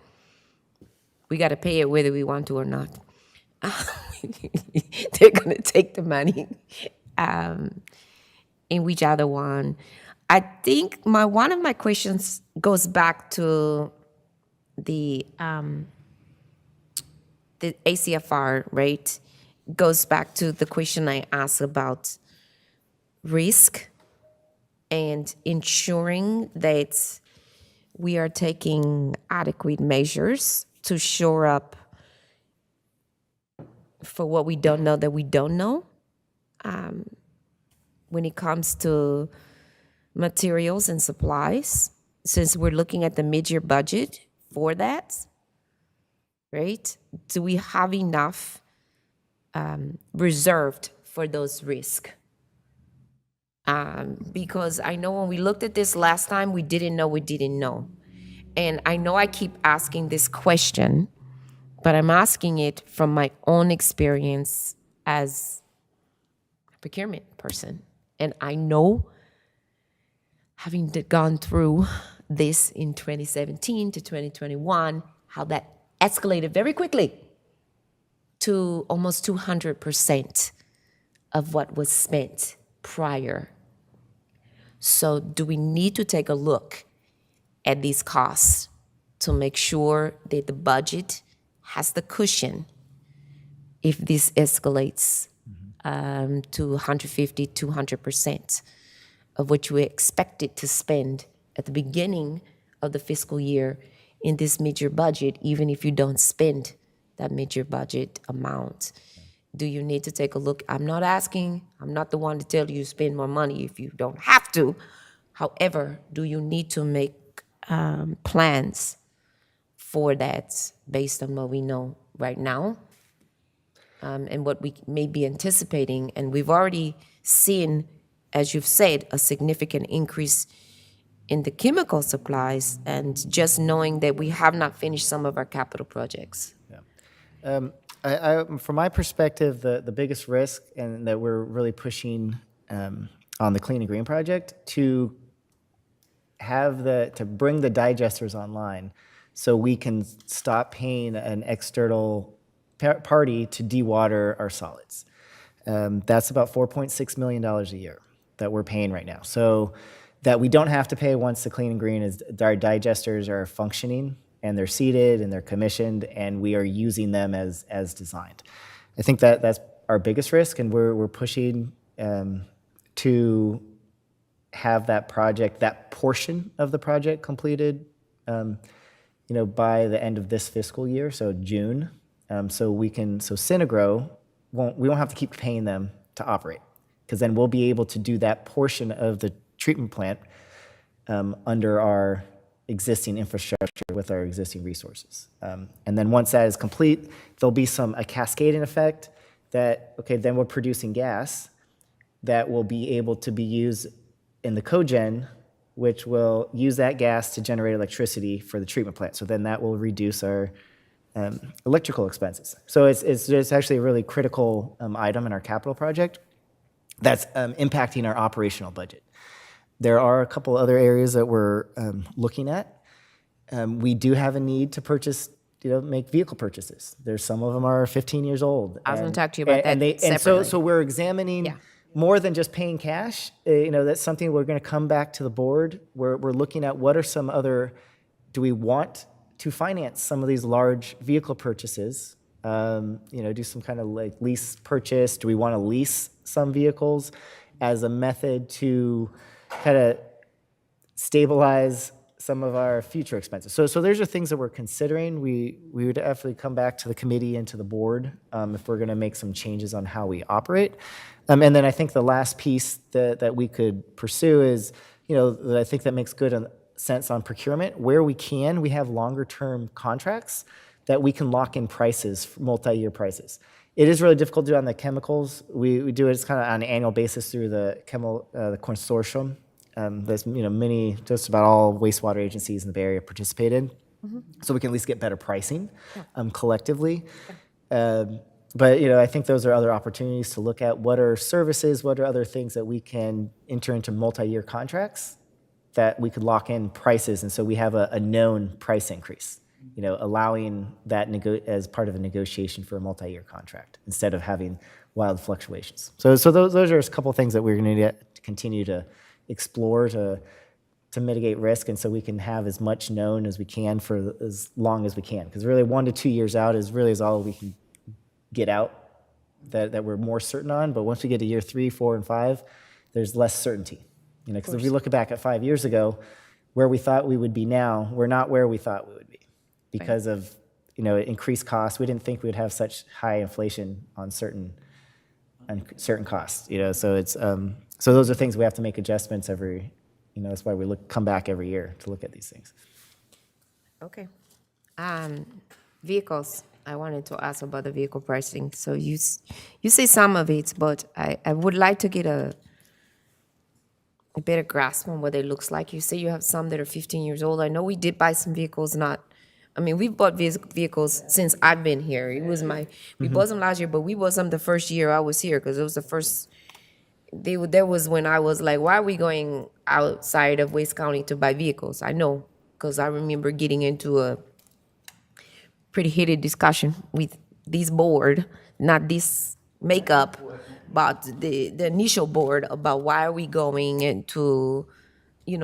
we gotta pay it whether we want to or not. They're gonna take the money. In which other one? I think one of my questions goes back to the ACFR, right? Goes back to the question I asked about risk and ensuring that we are taking adequate measures to shore up for what we don't know that we don't know. When it comes to materials and supplies, since we're looking at the mid-year budget for that, right? Do we have enough reserved for those risks? Because I know when we looked at this last time, we didn't know. And I know I keep asking this question, but I'm asking it from my own experience as a procurement person. And I know, having gone through this in 2017 to 2021, how that escalated very quickly to almost 200% of what was spent prior. So do we need to take a look at these costs to make sure that the budget has the cushion if this escalates to 150, 200% of what you expected to spend at the beginning of the fiscal year in this mid-year budget, even if you don't spend that mid-year budget amount? Do you need to take a look? I'm not the one to tell you spend more money if you don't have to. However, do you need to make plans for that based on what we know right now? And what we may be anticipating. And we've already seen, as you've said, a significant increase in the chemical supplies, and just knowing that we have not finished some of our capital projects. Yeah. From my perspective, the biggest risk, and that we're really pushing on the Clean and Green project, to bring the digesters online so we can stop paying an external party to dewater our solids. That's about $4.6 million a year that we're paying right now. So that we don't have to pay once the Clean and Green is, our digesters are functioning and they're seated and they're commissioned and we are using them as designed. I think that's our biggest risk, and we're pushing to have that project, that portion of the project completed, by the end of this fiscal year, so June. So Synagro we won't have to keep paying them to operate, because then we'll be able to do that portion of the treatment plant under our existing infrastructure with our existing resources. And then once that is complete, there'll be a cascading effect that, then we're producing gas that will be able to be used in the cogen, which will use that gas to generate electricity for the treatment plant. So then that will reduce our electrical expenses. So it's actually a really critical item in our capital project that's impacting our operational budget. There are a couple other areas that we're looking at. We do have a need to purchase, make vehicle purchases. There's some of them are 15 years old. I was going to talk to you about that And separately. so we're examining more than just paying cash. That's something we're going to come back to the board. We're looking at what are some other, do we want to finance some of these large vehicle purchases? Do some kind of like lease purchase. Do we want to lease some vehicles as a method to kind of stabilize some of our future expenses? So those are things that we're considering. We would definitely come back to the committee and to the board if we're going to make some changes on how we operate. And then I think the last piece that we could pursue is, that I think that makes good sense on procurement. Where we can, we have longer term contracts that we can lock in prices, multi-year prices. It is really difficult to do on the chemicals. We do it kind of on an annual basis through the consortium. There's just about all wastewater agencies in the Bay Area participate in, so we can at least get better pricing collectively. But I think those are other opportunities to look at what are services, what are other things that we can enter into multi-year contracts that we could lock in prices, and so we have a known price increase. Allowing that as part of a negotiation for a multi-year contract instead of having wild fluctuations. So those are a couple of things that we're going to continue to explore to mitigate risk, and so we can have as much known as we can for as long as we can. Because really 1 to 2 years out is all we can get out that we're more certain on. But once we get to year 3, 4, and 5, there's less certainty. Because if we look back at 5 years ago, where we thought we would be now, we're not where we thought we would be because of increased costs. We didn't think we would have such high inflation on certain costs. So it's so those are things we have to make adjustments every. That's why we come back every year to look at these things. Okay. Vehicles. I wanted to ask about the vehicle pricing. So you say some of it, but I would like to get a better grasp on what it looks like. You say you have some that are 15 years old. I know we did buy some vehicles. We've bought vehicles since I've been here. It was we bought them last year, but we bought some the first year I was here because it was the first. That was when I was like, why are we going outside of West County to buy vehicles? I know, because I remember getting into a pretty heated discussion with this board, not this makeup, but the initial board about why are we going into,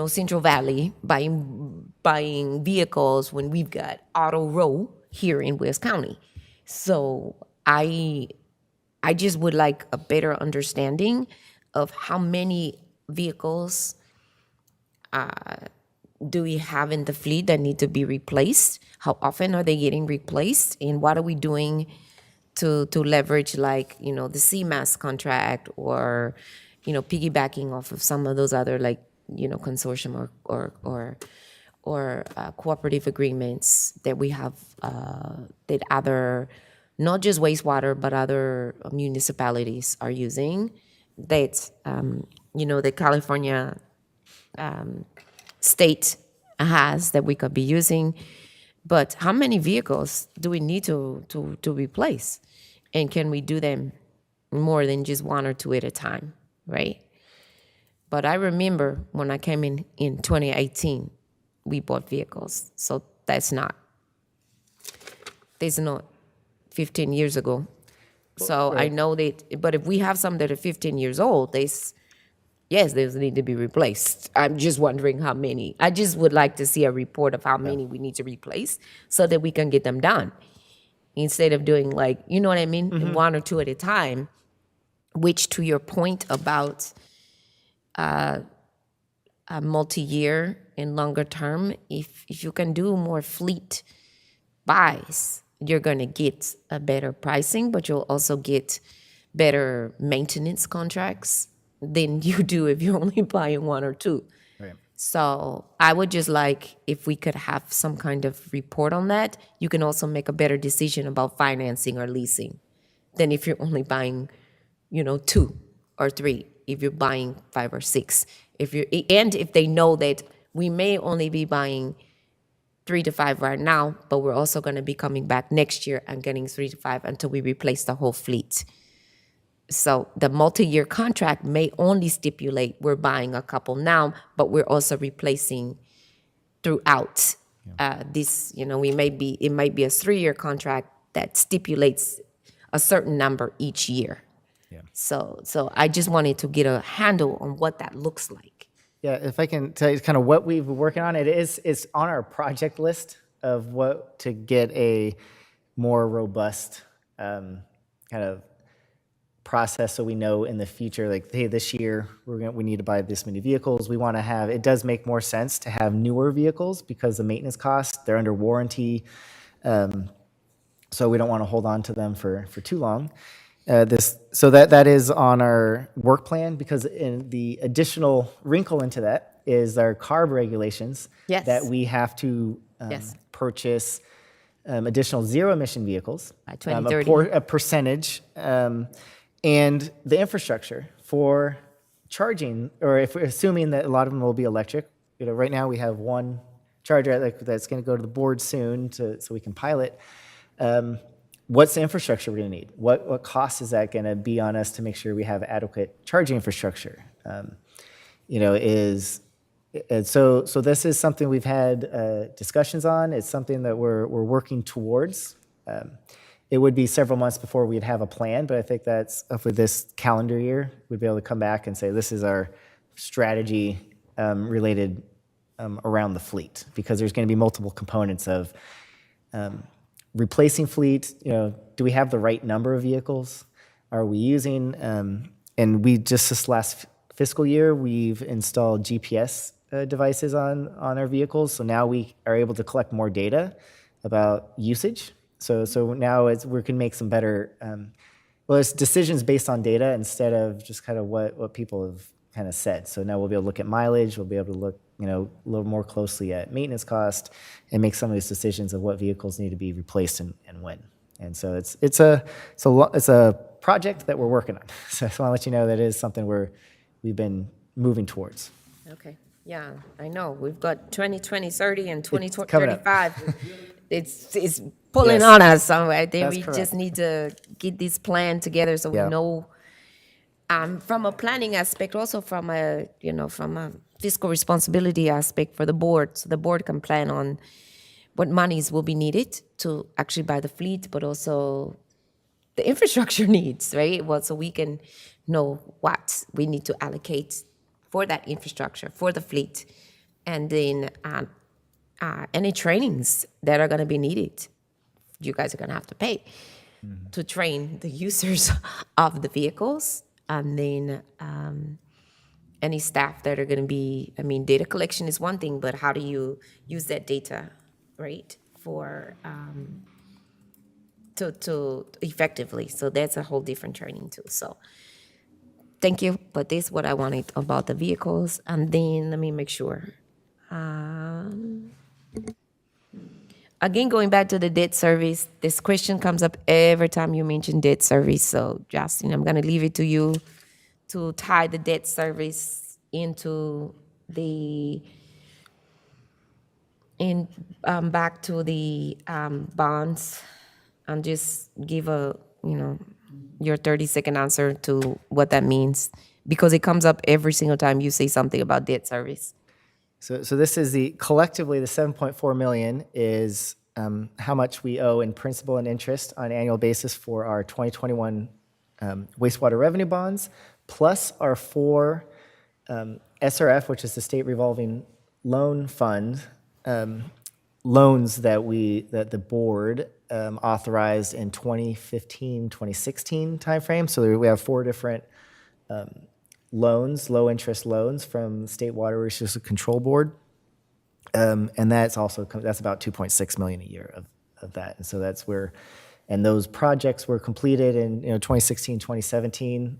Central Valley buying vehicles when we've got Auto Row here in West County. So I just would like a better understanding of how many vehicles do we have in the fleet that need to be replaced? How often are they getting replaced? And what are we doing to leverage the CMAS contract or, piggybacking off of some of those other consortium or cooperative agreements that we have that other, not just wastewater, but other municipalities are using that, the California state has that we could be using. But how many vehicles do we need to replace? And can we do them more than just 1 or 2 at a time, right? But I remember when I came in 2018, we bought vehicles. So that's not 15 years ago. So I know that, but if we have some that are 15 years old, those need to be replaced. I'm just wondering how many. I just would like to see a report of how many we need to replace so that we can get them done. Instead of doing 1 or 2 at a time, which to your point about multi-year and longer term, if you can do more fleet buys, you're going to get a better pricing, but you'll also get better maintenance contracts than you do if you're only buying one or two. Right. So I would just like if we could have some kind of report on that. You can also make a better decision about financing or leasing than if you're only buying, two or three. If you're buying 5 or 6, if they know that we may only be buying 3 to 5 right now, but we're also going to be coming back next year and getting 3 to 5 until we replace the whole fleet. So the multi-year contract may only stipulate we're buying a couple now, but we're also replacing throughout this. It might be a 3-year contract that stipulates a certain number each year. Yeah. So I just wanted to get a handle on what that looks like. Yeah, if I can tell you kind of what we've been working on, it's on our project list of what to get a more robust kind of process, so we know in the future, like, hey, this year we need to buy this many vehicles. We want to have, it does make more sense to have newer vehicles because the maintenance costs, they're under warranty, so we don't want to hold on to them for too long. So that is on our work plan, because in the additional wrinkle into that is our CARB regulations. Yes. That we have to Yes. purchase additional zero-emission vehicles. By 2030. A percentage, and the infrastructure for charging, or if we're assuming that a lot of them will be electric. Right now we have one charger that's going to go to the board soon so we can pilot. What's the infrastructure we're going to need? What cost is that going to be on us to make sure we have adequate charging infrastructure? So this is something we've had discussions on. It's something that we're working towards. It would be several months before we'd have a plan, but I think that's for this calendar year, we'd be able to come back and say, this is our strategy related around the fleet, because there's going to be multiple components of replacing fleet. Do we have the right number of vehicles? Are we using, and we just this last fiscal year, we've installed GPS devices on our vehicles. So now we are able to collect more data about usage. So now we can make some better, it's decisions based on data instead of just kind of what people have kind of said. So now we'll be able to look at mileage. We'll be able to look, a little more closely at maintenance cost and make some of these decisions of what vehicles need to be replaced and when. And so it's a project that we're working on. So I just want to let you know that is something we've been moving towards. Okay. Yeah, I know. We've got 2020, 30, and It's coming up. 2035. It's pulling Yes. on us. So I think That's we correct. just need to get this plan together so Yeah. we know, from a planning aspect, also from a fiscal responsibility aspect for the board, so the board can plan on what monies will be needed to actually buy the fleet, but also the infrastructure needs, right? Well, so we can know what we need to allocate for that infrastructure, for the fleet, and then any trainings that are going to be needed. You guys are going to have to pay to train the users of the vehicles, and then any staff that are going to be, data collection is one thing, but how do you use that data, right, for to effectively? So that's a whole different training too. So thank you, but this is what I wanted about the vehicles. And then let me make sure. Again, going back to the debt service, this question comes up every time you mention debt service. So Justin, I'm going to leave it to you to tie the debt service into back to the bonds, and just give your 30-second answer to what that means, because it comes up every single time you say something about debt service. So this is collectively the 7.4 million is how much we owe in principal and interest on an annual basis for our 2021 wastewater revenue bonds, plus our 4 SRF, which is the State Revolving Loan Fund, loans that the board authorized in 2015, 2016 timeframe. So we have 4 different loans, low interest loans from the State Water Resources Control Board. And that's about 2.6 million a year of that. And so that's where, and those projects were completed in 2016, 2017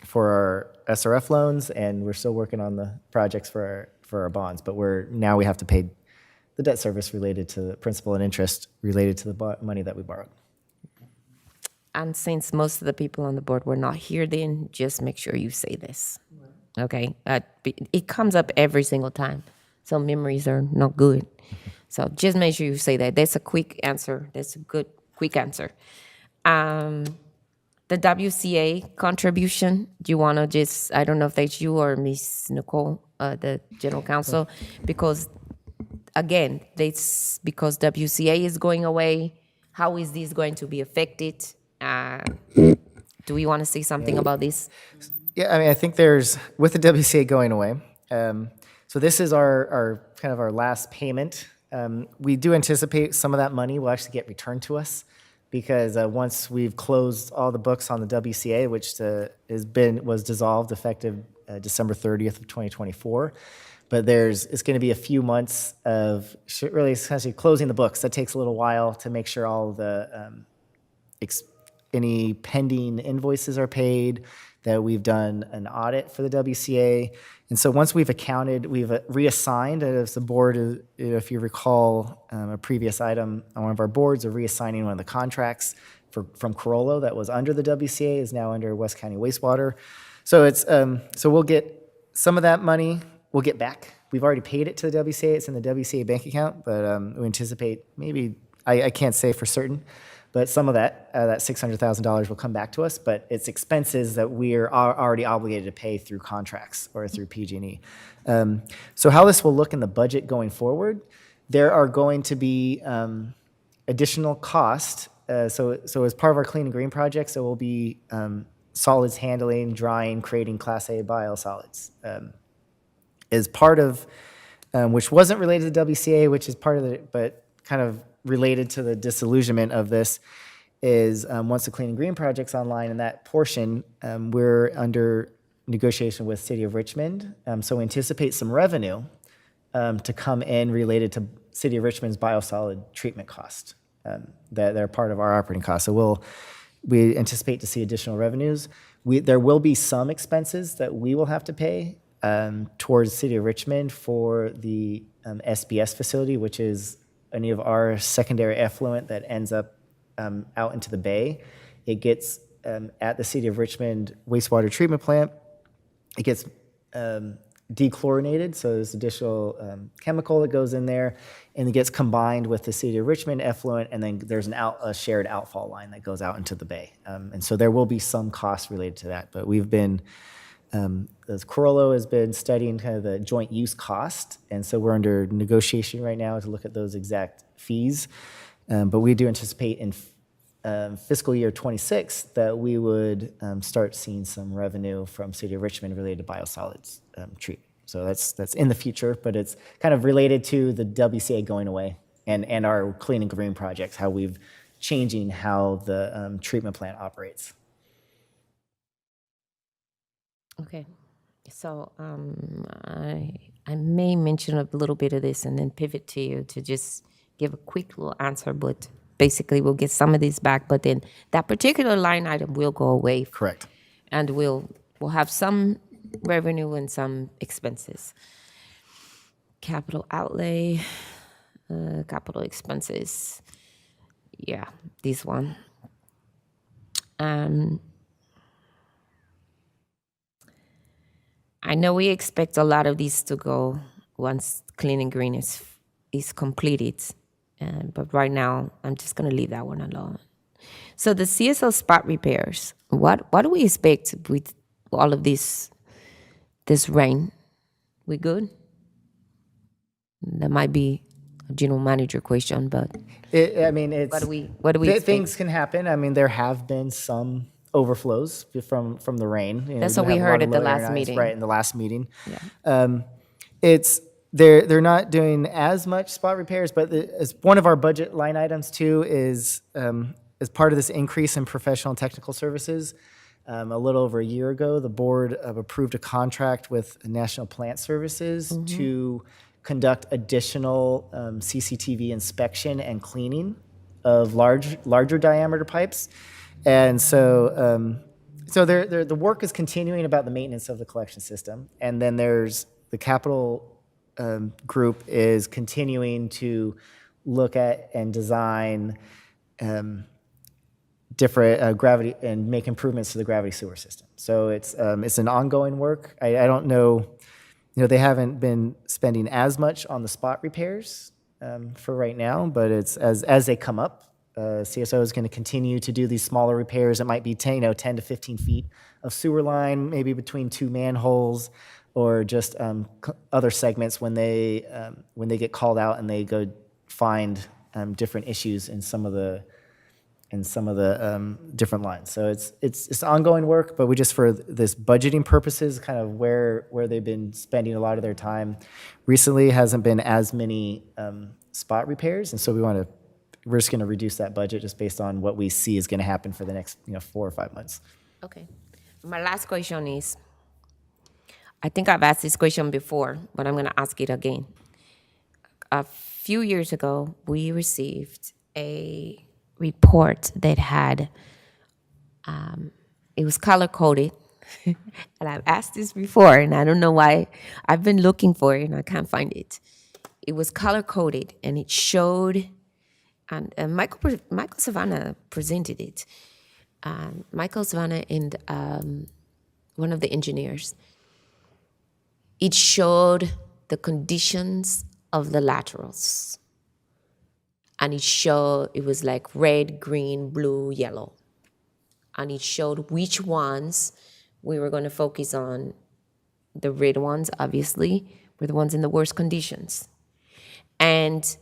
for our SRF loans, and we're still working on the projects for our bonds. But now we have to pay the debt service related to the principal and interest related to the money that we borrowed. And since most of the people on the board were not here then, just make sure you say this. Okay? It comes up every single time. So memories are not good. So just make sure you say that. That's a quick answer. That's a good, quick answer. The WCA contribution, do you want to just, I don't know if that's you or Ms. Nicole, the general counsel, because again, that's because WCA is going away. How is this going to be affected? Do we want to say something about this? Yeah, I mean, I think with the WCA going away, so this is our kind of our last payment. We do anticipate some of that money will actually get returned to us because once we've closed all the books on the WCA, which was dissolved effective December 30th of 2024. But it's going to be a few months of really essentially closing the books. That takes a little while to make sure all the any pending invoices are paid, that we've done an audit for the WCA. And so once we've reassigned, as the board, if you recall a previous item on one of our boards of reassigning one of the contracts from Corollo that was under the WCA is now under West County Wastewater. So so we'll get some of that money, we'll get back. We've already paid it to the WCA, it's in the WCA bank account, but we anticipate maybe, I can't say for certain, but some of that $600,000 will come back to us, but it's expenses that we are already obligated to pay through contracts or through PG&E. So how this will look in the budget going forward, there are going to be additional cost. So as part of our clean and green projects, there will be solids handling, drying, creating Class A biosolids. As part of, which wasn't related to WCA, which is part of but kind of related to the disillusionment of this, is once the clean and green project's online, in that portion, we're under negotiation with City of Richmond. So we anticipate some revenue to come in related to City of Richmond's biosolid treatment cost. That they're part of our operating costs. So we anticipate to see additional revenues. There will be some expenses that we will have to pay towards City of Richmond for the SBS facility, which is any of our secondary effluent that ends up out into the bay. It gets at the City of Richmond wastewater treatment plant. It gets dechlorinated, so there's additional chemical that goes in there, and it gets combined with the City of Richmond effluent, and then there's a shared outfall line that goes out into the bay. And so there will be some costs related to that, but we've been, as Corollo has been studying kind of the joint use cost, and so we're under negotiation right now to look at those exact fees. But we do anticipate in fiscal year 26 that we would start seeing some revenue from City of Richmond related to biosolids treatment. So that's in the future, but it's kind of related to the WCA going away and our clean and green projects, how we've changing how the treatment plant operates. Okay. So I may mention a little bit of this and then pivot to you to just give a quick little answer, but basically we'll get some of these back, but then that particular line item will go away. Correct. And we'll have some revenue and some expenses. Capital outlay, capital expenses. Yeah, this one. I know we expect a lot of these to go once clean and green is completed. But right now, I'm just going to leave that one alone. So the CSL spot repairs, what do we expect with all of this rain? We good? That might be a general manager question, but It's what do we expect? things can happen. I mean, there have been some overflows from the rain. That's what we heard at the last meeting. Right, in the last meeting. Yeah. They're not doing as much spot repairs, but as one of our budget line items too is as part of this increase in professional and technical services, a little over a year ago, the board approved a contract with National Plant Services to conduct additional CCTV inspection and cleaning of larger diameter pipes. And so, the work is continuing about the maintenance of the collection system. And then there's the capital group is continuing to look at and design different gravity and make improvements to the gravity sewer system. So it's an ongoing work. I don't know, they haven't been spending as much on the spot repairs for right now, but it's as they come up. CSO is going to continue to do these smaller repairs. It might be 10 to 15 feet of sewer line, maybe between two manholes, or just other segments when they get called out and they go find different issues in some of the different lines. So it's ongoing work, but we just, for this budgeting purposes, kind of where they've been spending a lot of their time recently hasn't been as many spot repairs, and so we're just going to reduce that budget just based on what we see is going to happen for the next 4 or 5 months. Okay. My last question is, I think I've asked this question before, but I'm going to ask it again. A few years ago, we received a report that had, it was color-coded, and I've asked this before, and I don't know why. I've been looking for it, and I can't find it. It was color-coded, and it showed, and Michael Savannah presented it. Michael Savannah and one of the engineers. It showed the conditions of the laterals. And it was like red, green, blue, yellow. And it showed which ones we were going to focus on. The red ones, obviously, were the ones in the worst conditions. And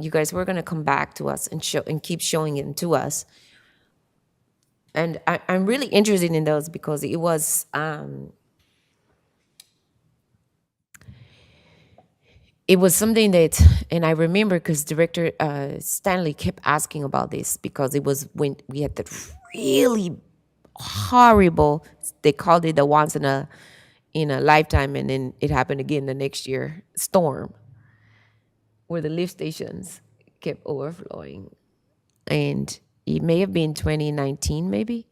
you guys were going to come back to us and keep showing it to us. And I'm really interested in those because it was something that, and I remember because Director Stanley kept asking about this because it was when we had the really horrible, they called it the once in a lifetime, and then it happened again the next year, storm, where the lift stations kept overflowing. And it may have been 2019, maybe.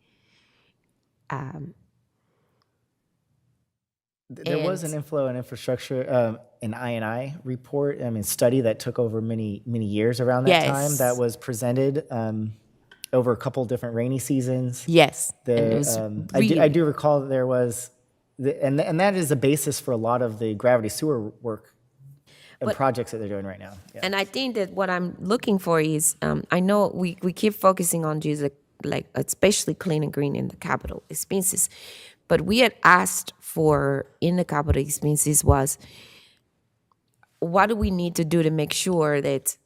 There was an inflow and infrastructure, an I&I report, study that took over many years around that time that was presented over a couple different rainy seasons. Yes. I do recall that there was, and that is the basis for a lot of the gravity sewer work and projects that they're doing right now. Yeah. And I think that what I'm looking for is, I know we keep focusing on just like especially clean and green in the capital expenses, but we had asked for in the capital expenses was, what do we need to do to make sure that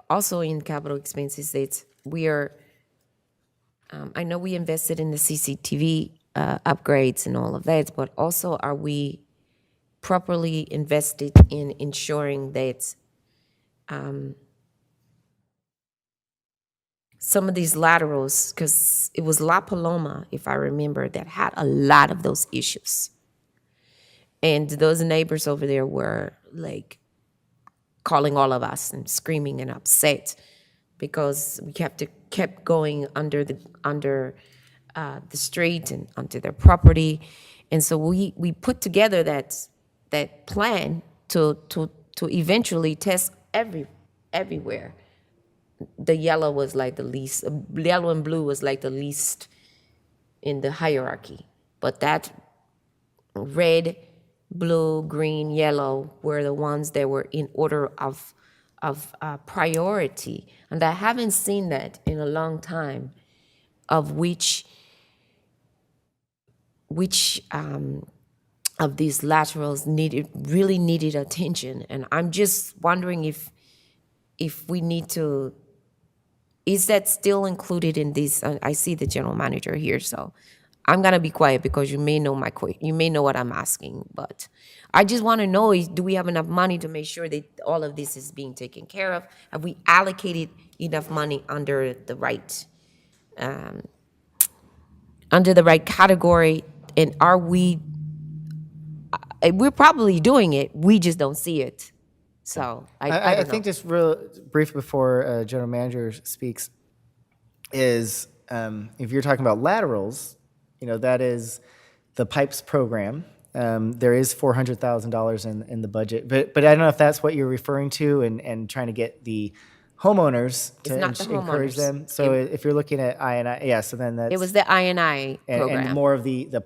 also in capital expenses that we are, I know we invested in the CCTV upgrades and all of that, but also are we properly invested in ensuring that some of these laterals, because it was La Paloma, if I remember, that had a lot of those issues. And those neighbors over there were like calling all of us and screaming and upset because we kept going under the street and onto their property. And so we put together that plan to eventually test everywhere. The yellow was like the least, yellow and blue was like the least in the hierarchy. But that red, blue, green, yellow were the ones that were in order of priority. And I haven't seen that in a long time, of which of these laterals really needed attention. And I'm just wondering if we need to, is that still included in this? I see the general manager here, so I'm gonna be quiet because you may know what I'm asking, but I just want to know, do we have enough money to make sure that all of this is being taken care of? Have we allocated enough money under the right under the right category, and are we're probably doing it, we just don't see it. So I I don't know. think just real brief before General Manager speaks is if you're talking about laterals, that is the pipes program. There is $400,000 in the budget, but I don't know if that's what you're referring to and trying to get the homeowners to It's not the encourage homeowners. them. So if you're looking at I&I, yeah, so then that's It was the INI program. and more of the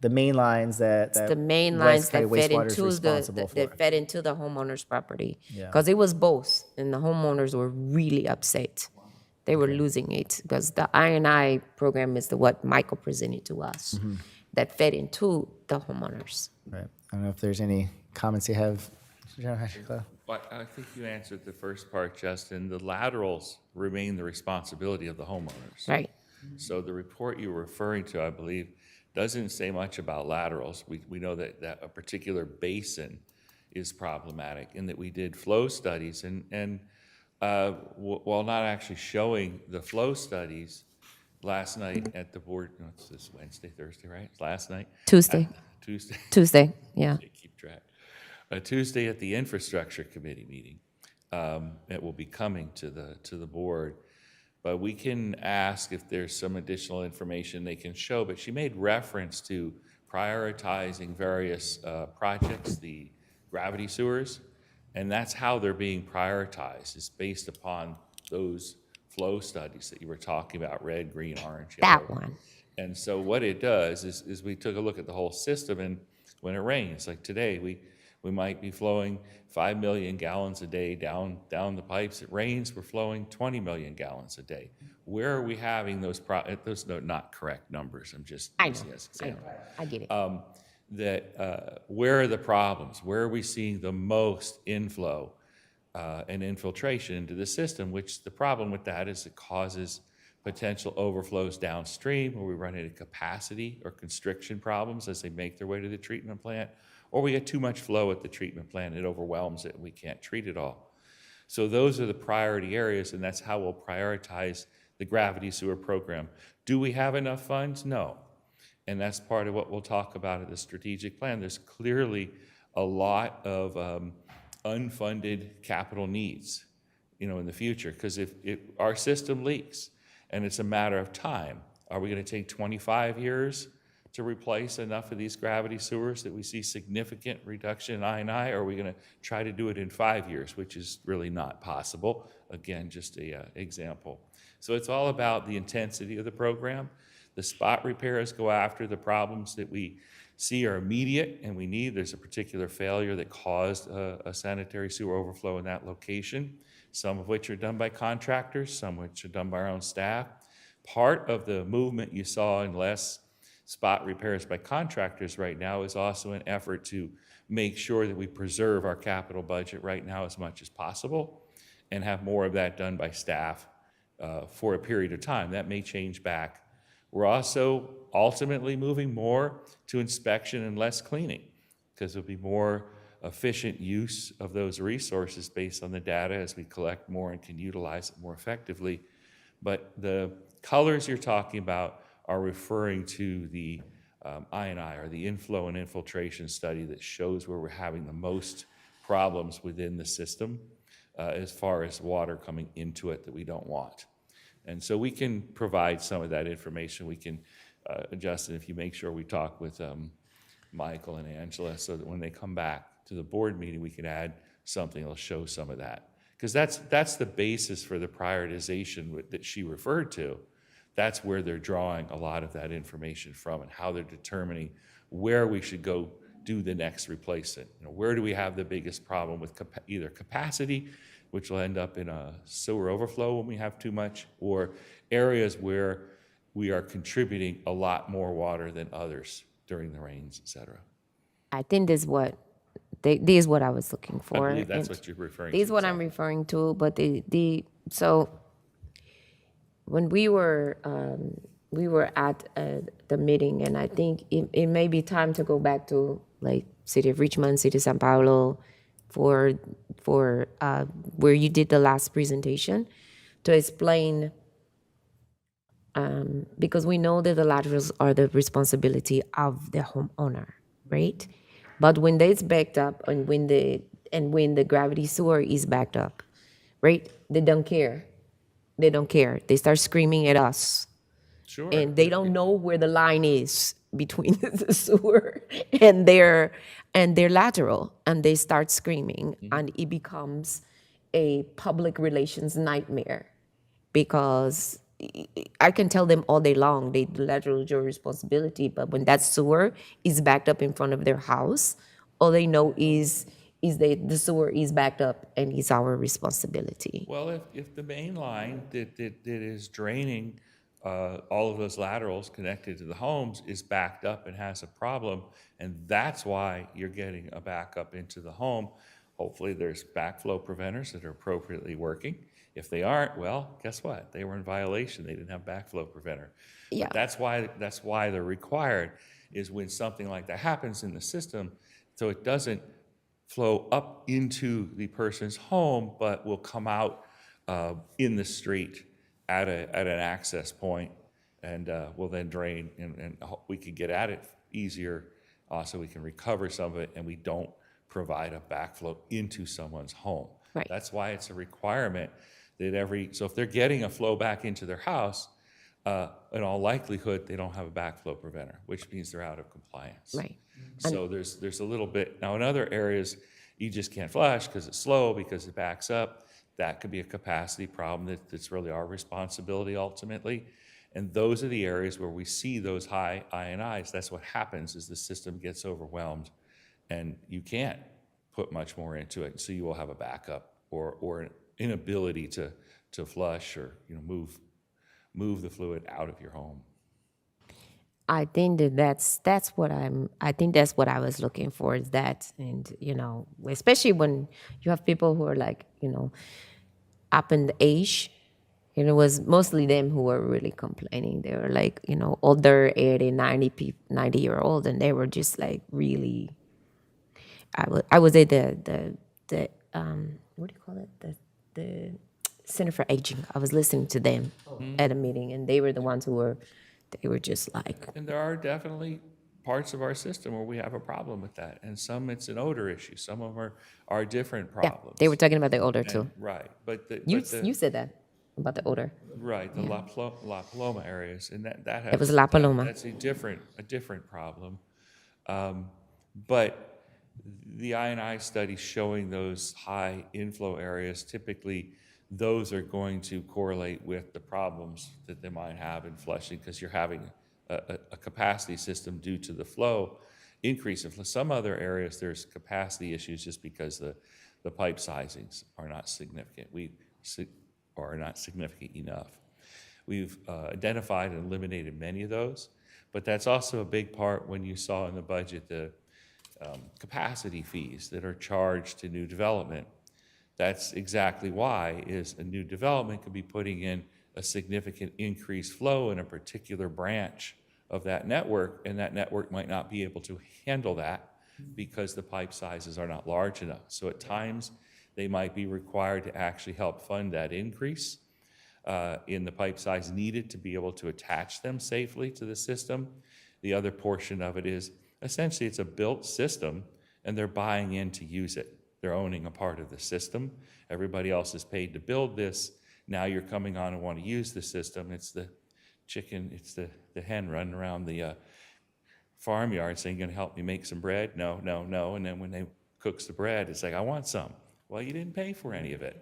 main lines that The main West lines County that fed Wastewater is into responsible for. that fed into the homeowner's property. Yeah. Because it was both, and the homeowners were really upset. They were losing it because the INI program is what Michael presented to us Mm-hmm. that fed into the homeowners. Right. I don't know if there's any comments you have, General Manager Clough. But I think you answered the first part, Justin. The laterals remain the responsibility of the homeowners. Right. So the report you're referring to, I believe, doesn't say much about laterals. We know that a particular basin is problematic and that we did flow studies. And while not actually showing the flow studies, last night at the board, no, it's this Wednesday, Thursday, right? Last night? Tuesday. Tuesday. Yeah. Keep track. Tuesday at the infrastructure committee meeting, it will be coming to the board. But we can ask if there's some additional information they can show. But she made reference to prioritizing various projects, the gravity sewers, and that's how they're being prioritized. It's based upon those flow studies that you were talking about, red, green, orange, yellow. That one. And so what it does is we took a look at the whole system, and when it rains, like today, we might be flowing 5 million gallons a day down the pipes. It rains, we're flowing 20 million gallons a day. Where are we having those not correct numbers? I'm just I know. using as an example. I get it. Where are the problems? Where are we seeing the most inflow and infiltration into the system? Which the problem with that is it causes potential overflows downstream, where we run into capacity or constriction problems as they make their way to the treatment plant, or we get too much flow at the treatment plant, it overwhelms it, and we can't treat it all. So those are the priority areas, and that's how we'll prioritize the gravity sewer program. Do we have enough funds? No. And that's part of what we'll talk about at the strategic plan. There's clearly a lot of unfunded capital needs, in the future, because if our system leaks, and it's a matter of time. Are we going to take 25 years to replace enough of these gravity sewers that we see significant reduction in I&I, or are we going to try to do it in 5 years, which is really not possible? Again, just an example. So it's all about the intensity of the program. The spot repairs go after the problems that we see are immediate and we need. There's a particular failure that caused a sanitary sewer overflow in that location, some of which are done by contractors, some of which are done by our own staff. Part of the movement you saw in less spot repairs by contractors right now is also an effort to make sure that we preserve our capital budget right now as much as possible and have more of that done by staff for a period of time. That may change back. We're also ultimately moving more to inspection and less cleaning because there'll be more efficient use of those resources based on the data as we collect more and can utilize it more effectively. But the colors you're talking about are referring to the I&I, or the inflow and infiltration study that shows where we're having the most problems within the system as far as water coming into it that we don't want. And so we can provide some of that information. We can, Justin, if you make sure we talk with Michael and Angela so that when they come back to the board meeting, we can add something that'll show some of that. Because that's the basis for the prioritization that she referred to. That's where they're drawing a lot of that information from and how they're determining where we should go do the next replacement. Where do we have the biggest problem with either capacity, which will end up in a sewer overflow when we have too much, or areas where we are contributing a lot more water than others during the rains, et cetera. I think this is what I was looking for. I believe that's and what you're referring to. This is what I'm referring to, but so when we were at the meeting, and I think it may be time to go back to like City of Richmond, City of São Paulo, for where you did the last presentation to explain because we know that the laterals are the responsibility of the homeowner, right? But when it's backed up and when the gravity sewer is backed up, right? They don't care. They don't care. They start screaming at us, Sure. and they don't know where the line is between the sewer and their lateral, and they start screaming, and it becomes a public relations nightmare because I can tell them all day long, the lateral is your responsibility, but when that sewer is backed up in front of their house, all they know is the sewer is backed up and it's our responsibility. Well, if the main line that is draining all of those laterals connected to the homes is backed up and has a problem, and that's why you're getting a backup into the home, hopefully there's backflow preventers that are appropriately working. If they aren't, well, guess what? They were in violation. They didn't have backflow preventer. Yeah. But that's why they're required, is when something like that happens in the system, so it doesn't flow up into the person's home, but will come out in the street at an access point, and will then drain, and we can get at it easier. Also, we can recover some of it, and we don't provide a backflow into someone's home. Right. That's why it's a requirement that so if they're getting a flow back into their house, in all likelihood, they don't have a backflow preventer, which means they're out of compliance. Right. So there's a little bit, now in other areas, you just can't flush because it's slow, because it backs up. That could be a capacity problem that's really our responsibility ultimately. And those are the areas where we see those high INIs. That's what happens, is the system gets overwhelmed and you can't put much more into it. So you will have a backup or an inability to flush or move the fluid out of your home. I think that's what I was looking for, is that. And especially when you have people who are like up in the age, and it was mostly them who were really complaining. They were like older, 80, 90-year-old, and they were just like really. I was at the what do you call it, the Center for Aging. I was listening to them at a meeting, and they were the ones who were just like. And there are definitely parts of our system where we have a problem with that. And some, it's an odor issue. Some of them are different Yeah, problems. they were talking about the odor too. Right. You said that about the odor. Right, the La Paloma areas, and that has. It was La Paloma. That's a different problem. But the INI study showing those high inflow areas, typically those are going to correlate with the problems that they might have in flushing, because you're having a capacity system due to the flow increase. In some other areas, there's capacity issues just because the pipe sizings are not significant. Are not significant enough. We've identified and eliminated many of those, but that's also a big part when you saw in the budget the capacity fees that are charged to new development. That's exactly why is a new development could be putting in a significant increased flow in a particular branch of that network, and that network might not be able to handle that because the pipe sizes are not large enough. So at times, they might be required to actually help fund that increase in the pipe size needed to be able to attach them safely to the system. The other portion of it is essentially it's a built system and they're buying in to use it. They're owning a part of the system. Everybody else is paid to build this. Now you're coming on and want to use the system. It's the chicken, it's the hen running around the farmyard saying, "Gonna help me make some bread?" No, no, no. And then when they cooks the bread, it's like, "I want some." Well, you didn't pay for any of it.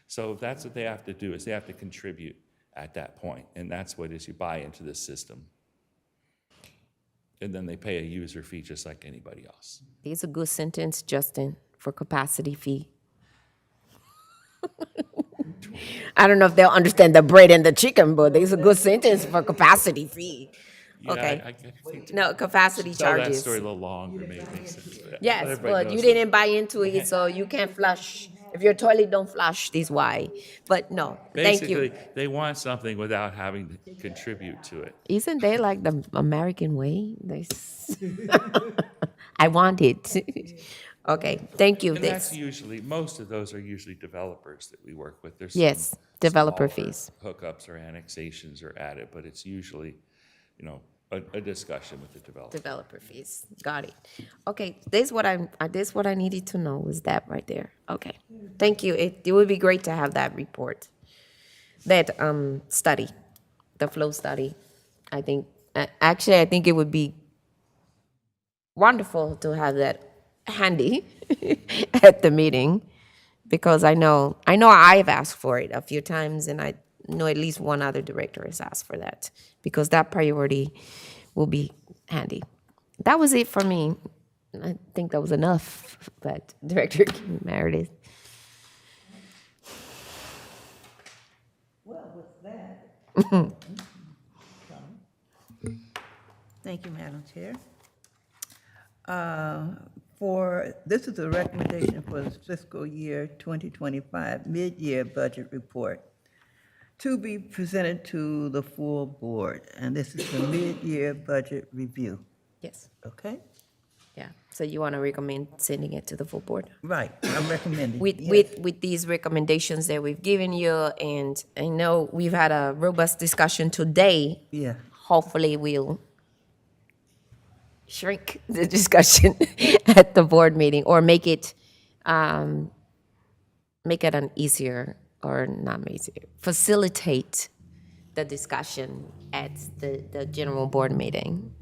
So that's what they have to do, is they have to contribute at that point. And that's what is you buy into the system. And then they pay a user fee just like anybody else. It's a good sentence, Justin, for capacity fee. I don't know if they'll understand the bread and the chicken, but it's a good sentence for capacity fee. Yeah, Okay. I think No, capacity tell that charges. story a little longer, maybe. Makes sense. Yes, Everybody but you knows didn't buy into it, so you can't flush. If your toilet don't flush, this why. But no, thank Basically, you. they want something without having to contribute to it. Isn't that like the American way? I want it. Okay, thank you. And that's This, usually, most of those are usually developers that we work with. There's yes, some developer smaller fees. hookups or annexations are added, but it's usually, a discussion with the developer. Developer fees, got it. Okay, this what I needed to know was that right there. Okay, thank you. It would be great to have that report, that study, the flow study. I think, actually, I think it would be wonderful to have that handy at the meeting, because I know I've asked for it a few times, and I know at least one other director has asked for that, because that priority will be handy. That was it for me. I think that was enough, but Director Meredith. Well, with that. Thank you, Madam Chair. This is a recommendation for the fiscal year 2025 mid-year budget report to be presented to the full board, and this is the mid-year budget review, Yes. okay? Yeah. So you want to recommend sending it to the full board? Right, I'm recommending. With, yes. with these recommendations that we've given you, and I know we've had a robust discussion today. Yeah, Hopefully we'll shrink the discussion at the board meeting, or make it an easier, or not easier, facilitate the discussion at the general board meeting.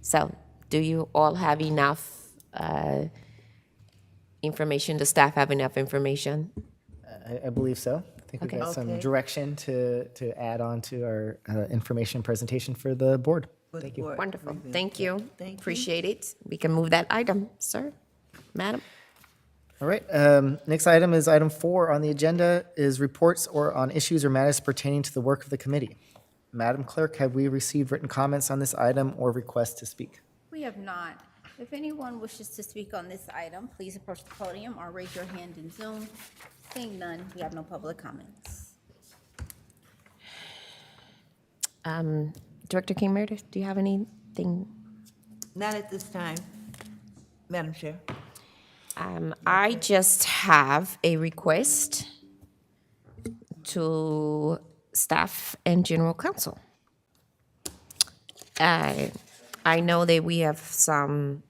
So do you all have enough information? Does staff have enough information? I believe so. I think we've Okay. got some Okay. direction to add on to our information presentation for the board. for the Thank you. board Wonderful. review. Thank you. Thank you. Appreciate it. We can move that item, sir, madam. All right, next item is item 4 on the agenda is reports or on issues or matters pertaining to the work of the committee. Madam Clerk, have we received written comments on this item or requests to speak? We have not. If anyone wishes to speak on this item, please approach the podium or raise your hand in Zoom. Seeing none, we have no public comments. Director King Meredith, do you have anything? Not at this time, Madam Chair. I just have a request to staff and general counsel. I know that we have some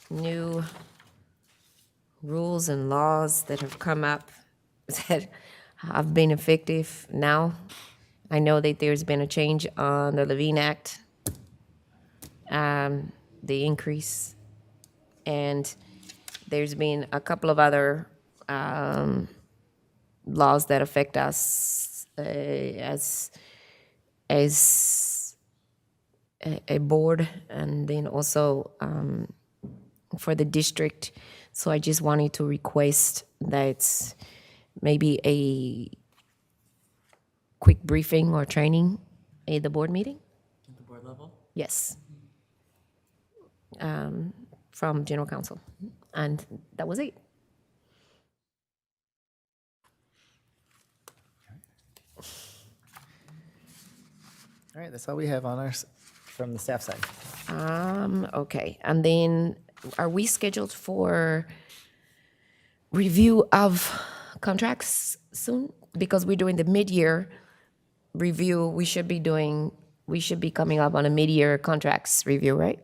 new rules and laws that have come up that have been effective now. I know that there's been a change on the Levine Act, the increase, and there's been a couple of other laws that affect us as a board, and then also for the district. So I just wanted to request that maybe a quick briefing or training at the board meeting. At the board level? Yes. From general counsel. And that was it. All right, that's all we have on ours from the staff side. Okay, and then are we scheduled for review of contracts soon? Because we're doing the mid-year review, we should be coming up on a mid-year contracts review, right?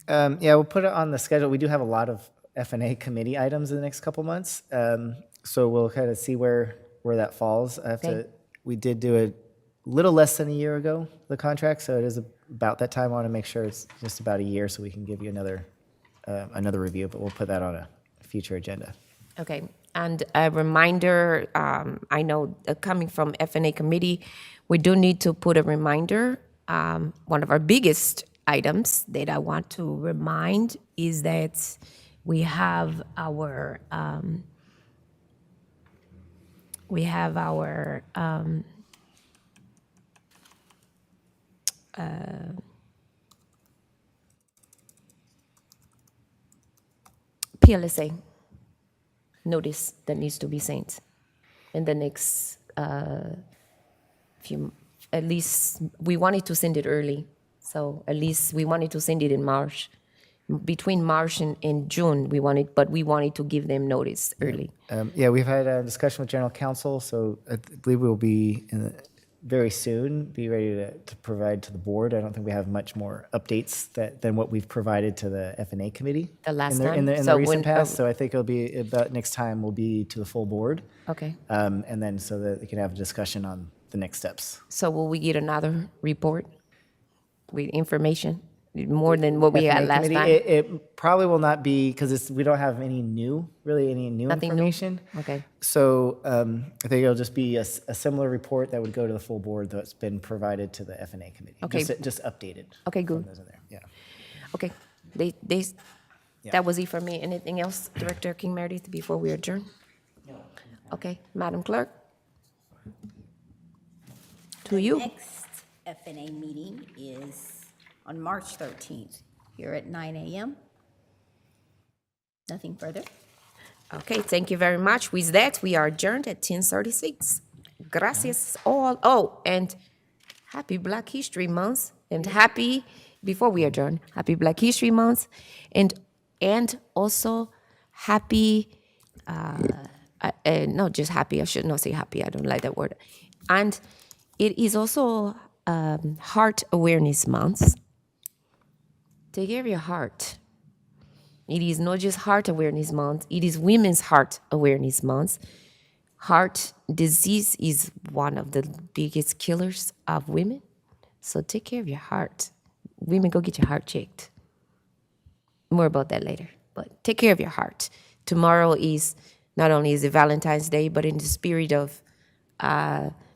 Yeah, we'll put it on the schedule. We do have a lot of F&A committee items in the next couple months. So we'll kind of see where that falls. Okay. We did do a little less than a year ago, the contract, so it is about that time. I want to make sure it's just about a year so we can give you another review, but we'll put that on a future agenda. Okay, and a reminder, I know coming from F&A committee, we do need to put a reminder. One of our biggest items that I want to remind is that we have our PLSA notice that needs to be sent in the next few, at least we wanted to send it early. So at least we wanted to send it in March, between March and June, we wanted to give them notice early. Yeah, we've had a discussion with general counsel, so I believe we'll be very soon be ready to provide to the board. I don't think we have much more updates than what we've provided to the F&A committee The last in the, time? in the, in So the recent when- past. So I think it'll be about next time will be to the full board, Okay. and then so that we can have a discussion on the next steps. So will we get another report with information, more than what we had F&A last committee, time? it probably will not be because we don't have any new Nothing new? information. Okay. So I think it'll just be a similar report that would go to the full board that's been provided to the F&A committee. Okay. Just updated. Okay, from good. those in there. Yeah. Okay, that was it for me. Anything else, Director King Meredith, before we adjourn? No. Okay, Madam Clerk? To you. Next FNA meeting is on March 13th, here at 9 a.m. Nothing further. Okay, thank you very much. With that, we are adjourned at 10:36. Gracias all. Oh, and happy Black History Month, and before we adjourn, happy Black History Month, and also happy, not just happy, I should not say happy, I don't like that word. And it is also Heart Awareness Month. Take care of your heart. It is not just Heart Awareness Month, it is Women's Heart Awareness Month. Heart disease is one of the biggest killers of women. So take care of your heart. Women, go get your heart checked. More about that later. But take care of your heart. Tomorrow is not only is it Valentine's Day, but in the spirit of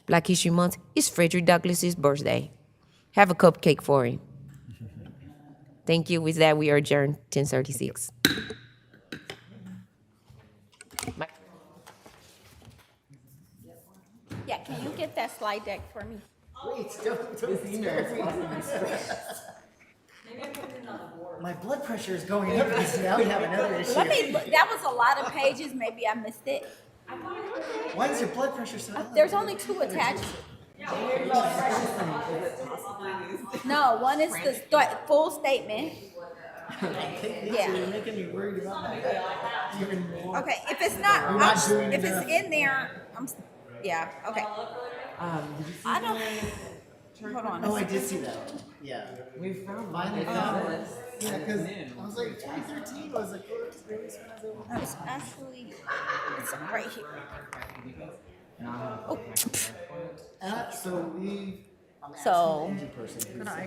Black History Month, it's Frederick Douglass's birthday. Have a cupcake for him. Thank you. With that, we are adjourned 10:36. Yeah, can you get that slide deck for me? My blood pressure is going up because now we have another issue. That was a lot of pages, maybe I missed it. Why is your blood pressure so high? There's only 2 attached. No, one is the full statement. Yeah. You're making me worried about my health even more. Okay, if it's not, if it's in there, yeah, okay. I don't, hold on. Oh, I did see that. Yeah. We finally found it. Yeah, because I was like, 2013 was the first release when I was able to. It's actually, it's right here. Oh, So we. so,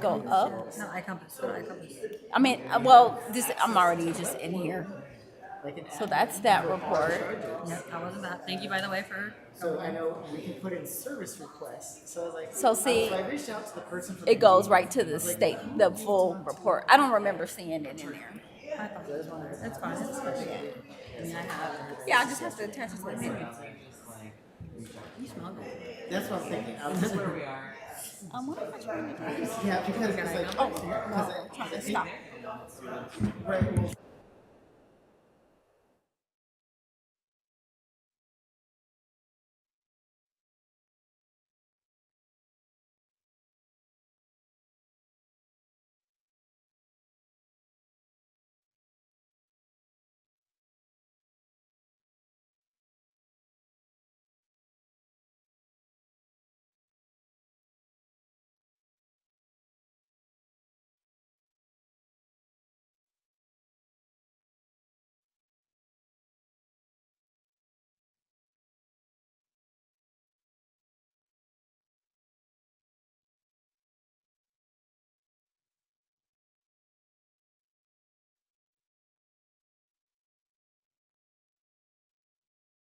go up. No, I compass. No, I compass. I mean, well, I'm already just in here. So that's that report. Yeah, that wasn't bad. Thank you, by the way, for. So I know we can put in service requests. So I was like. So see, I reached out to the person. it goes right to the the full report. I don't remember seeing it in there. I thought it was one. It's fine. It's fine. I mean, I have. Yeah, I just have to attach it to the menu. You smell good. That's what I'm thinking. I was just where we are. What am I trying to do? Yeah, because it's like, Oh, no, I'm trying to stop. right. Well,